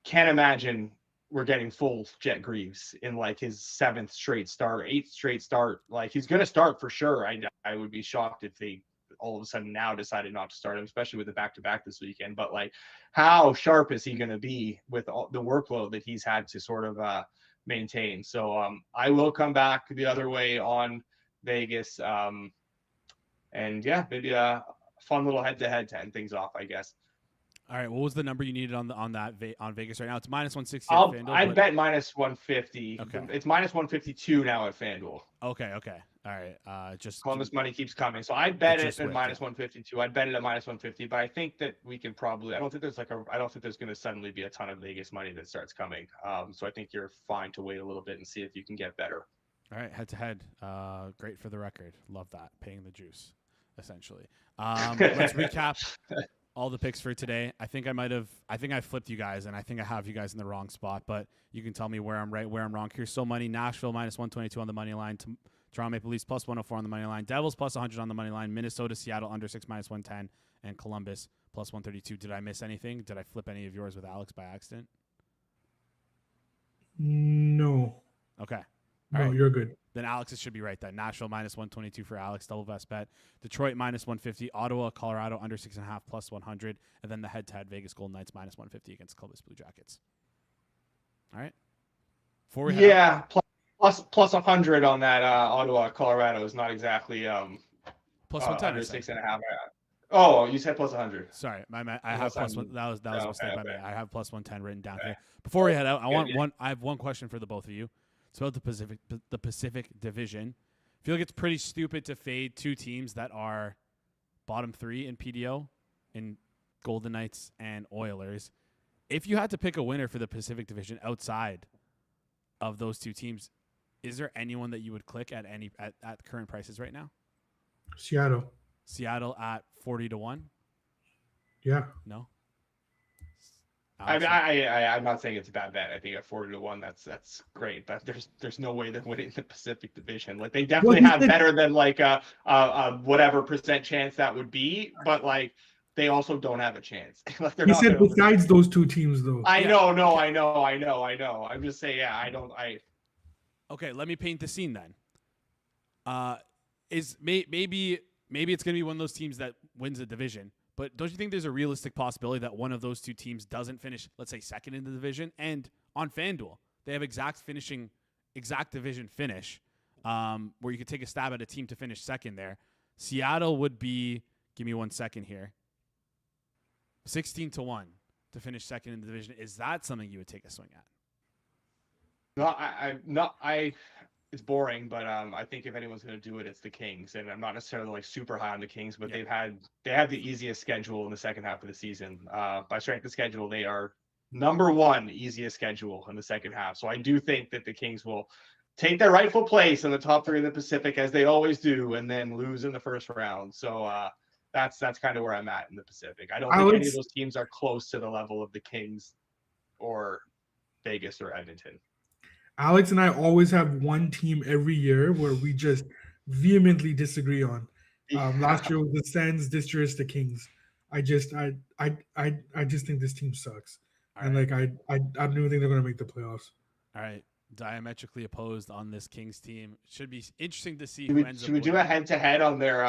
can't imagine we're getting full Jet Greaves in like his 7th straight start, 8th straight start. Like he's going to start for sure. I would be shocked if they all of a sudden now decided not to start him, especially with the back-to-back this weekend. But like, how sharp is he going to be with all the workload that he's had to sort of maintain? So I will come back the other way on Vegas. And yeah, maybe a fun little head-to-head to end things off, I guess. All right, what was the number you needed on Vegas right now? It's minus 160. I'd bet minus 150. Okay. It's minus 152 now at FanDuel. Okay. All right. Just Columbus money keeps coming, so I'd bet it at minus yeah. 152. I'd bet it at minus 150, but I think that we can probably. I don't think there's going to suddenly be a ton of Vegas money that starts coming. So I think you're fine to wait a little bit and see if you can get better. All right, head to head. Great for the record. Love that. Paying the juice, essentially. Let's recap all the picks for today. I think I flipped you guys, and I think I have you guys in the wrong spot, but you can tell me where I'm right, where I'm wrong. Here's so money. Nashville minus 122 on the money line. Toronto Maple Leafs plus 104 on the money line. Devils plus 100 on the money line. Minnesota, Seattle under 6 minus 110, and Columbus plus 132. Did I miss anything? Did I flip any of yours with Alex by accident? No. Okay. No, right. You're good. Then Alex's should be right then. Nashville minus 122 for Alex, double best bet. Detroit minus 150. Ottawa, Colorado under 6.5 plus 100. And then the head-to-head Vegas Golden Knights minus 150 against Columbus Blue Jackets. All right. Plus 100 on that Ottawa, Colorado is not exactly plus 110 under 6.5. Oh, you said plus 100. Sorry, I have plus one. That was a mistake by me. I have plus 110 written down here. Before we head out, I have one question for the both of you. It's about the Pacific Division. I feel like it's pretty stupid to fade two teams that are bottom 3 in PDO, in Golden Knights and Oilers. If you had to pick a winner for the Pacific Division outside of those two teams, is there anyone that you would click at current prices right now? Seattle at 40-1. Yeah. No. I'm not saying it's a bad bet. I think at 40-1, that's great. But there's no way they're winning the Pacific Division. Like they definitely have better than like a whatever percent chance that would be. But like they also don't have a chance. Like he said besides those two teams, though. I know. I'm just saying, yeah. Okay, let me paint the scene then. Maybe it's gonna be one of those teams that wins the division. But don't you think there's a realistic possibility that one of those two teams doesn't finish, let's say, second in the division? And on FanDuel, they have exact division finish, where you could take a stab at a team to finish second there. Seattle would be, give me 1 second here, 16-1 to finish second in the division. Is that something you would take a swing at? No, it's boring, but I think if anyone's going to do it, it's the Kings. And I'm not necessarily like super high on the Kings, but they have the easiest schedule in the second half of the season. By strength of schedule, they are number 1 easiest schedule in the second half. So I do think that the Kings will take their rightful place in the top 3 of the Pacific, as they always do, and then lose in the first round. So that's kind of where I'm at in the Pacific. I don't think any of those teams are close to the level of the Kings or Vegas or Edmonton. Alex and I always have one team every year where we just vehemently disagree on. Last year was the Sens, this year is the Kings. I just think this team sucks. All and right. I don't even think they're gonna make the playoffs. All right. Diametrically opposed on this Kings team. Should be interesting to see Should we do a head-to-head on their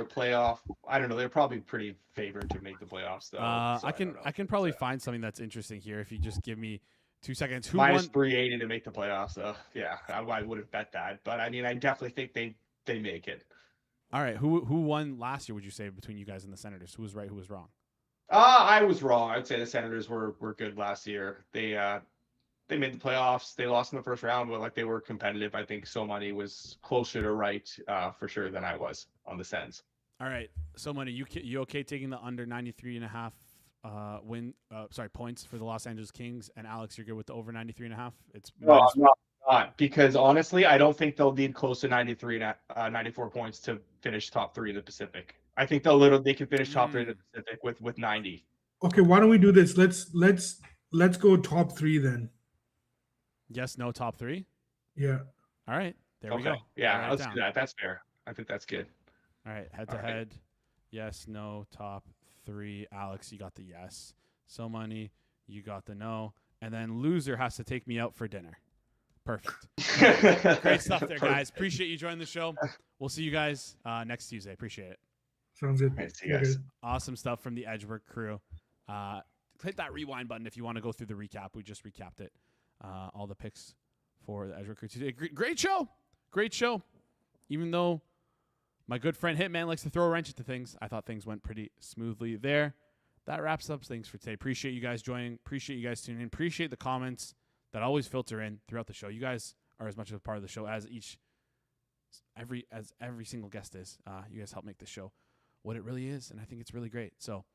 playoff? I don't know. They're probably pretty favored to make the playoffs, though. I can probably find something that's interesting here if you just give me 2 seconds. Minus 380 to make the playoffs, though. Yeah, I wouldn't bet that. But, I mean, I definitely think they make it. All right. Who won last year, would you say, between you guys and the Senators? Who was right, who was wrong? I was wrong. I'd say the Senators were good last year. They made the playoffs. They lost in the first round, but like they were competitive. I think So Money was closer to right for sure than I was on the Sens. All right. So Money, you okay taking the under 93.5 points for the Los Angeles Kings? And Alex, you're good with the over 93.5? It's No, I'm not, because honestly, I don't think they'll need close to 94 points to finish top 3 in the Pacific. I think they can finish top 3 in the Pacific with 90. Okay, why don't we do this? Let's go top 3 then. Yes, no, top 3? Yeah. All right. There we go. Yeah, let's do that. That's fair. I think that's good. All right. Head to head. Yes, no, top 3. Alex, you got the yes. So Money, you got the no. And then loser has to take me out for dinner. Perfect. Great stuff there, guys. Appreciate you joining the show. We'll see you guys next Tuesday. Appreciate it. Sounds good. Right, see you guys. Awesome stuff from the Edgework crew. Hit that rewind button if you want to go through the recap. We just recapped it. All the picks for the Edgework crew today. Great show. Great show. Even though my good friend Hitman likes to throw a wrench into things, I thought things went pretty smoothly there. That wraps up things for today. Appreciate you guys joining. Appreciate you guys tuning in. Appreciate the comments that always filter in throughout the show. You guys are as much of a part of the show as every single guest is. You guys help make the show what it really is, and I think it's really great. So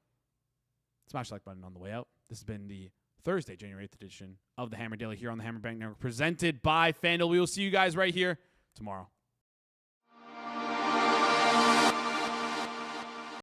smash the like button on the way out. This has been the Thursday, January 8th edition of the Hammer Daily here on the Hammer Bank Network, presented by FanDuel. We will see you guys right here tomorrow.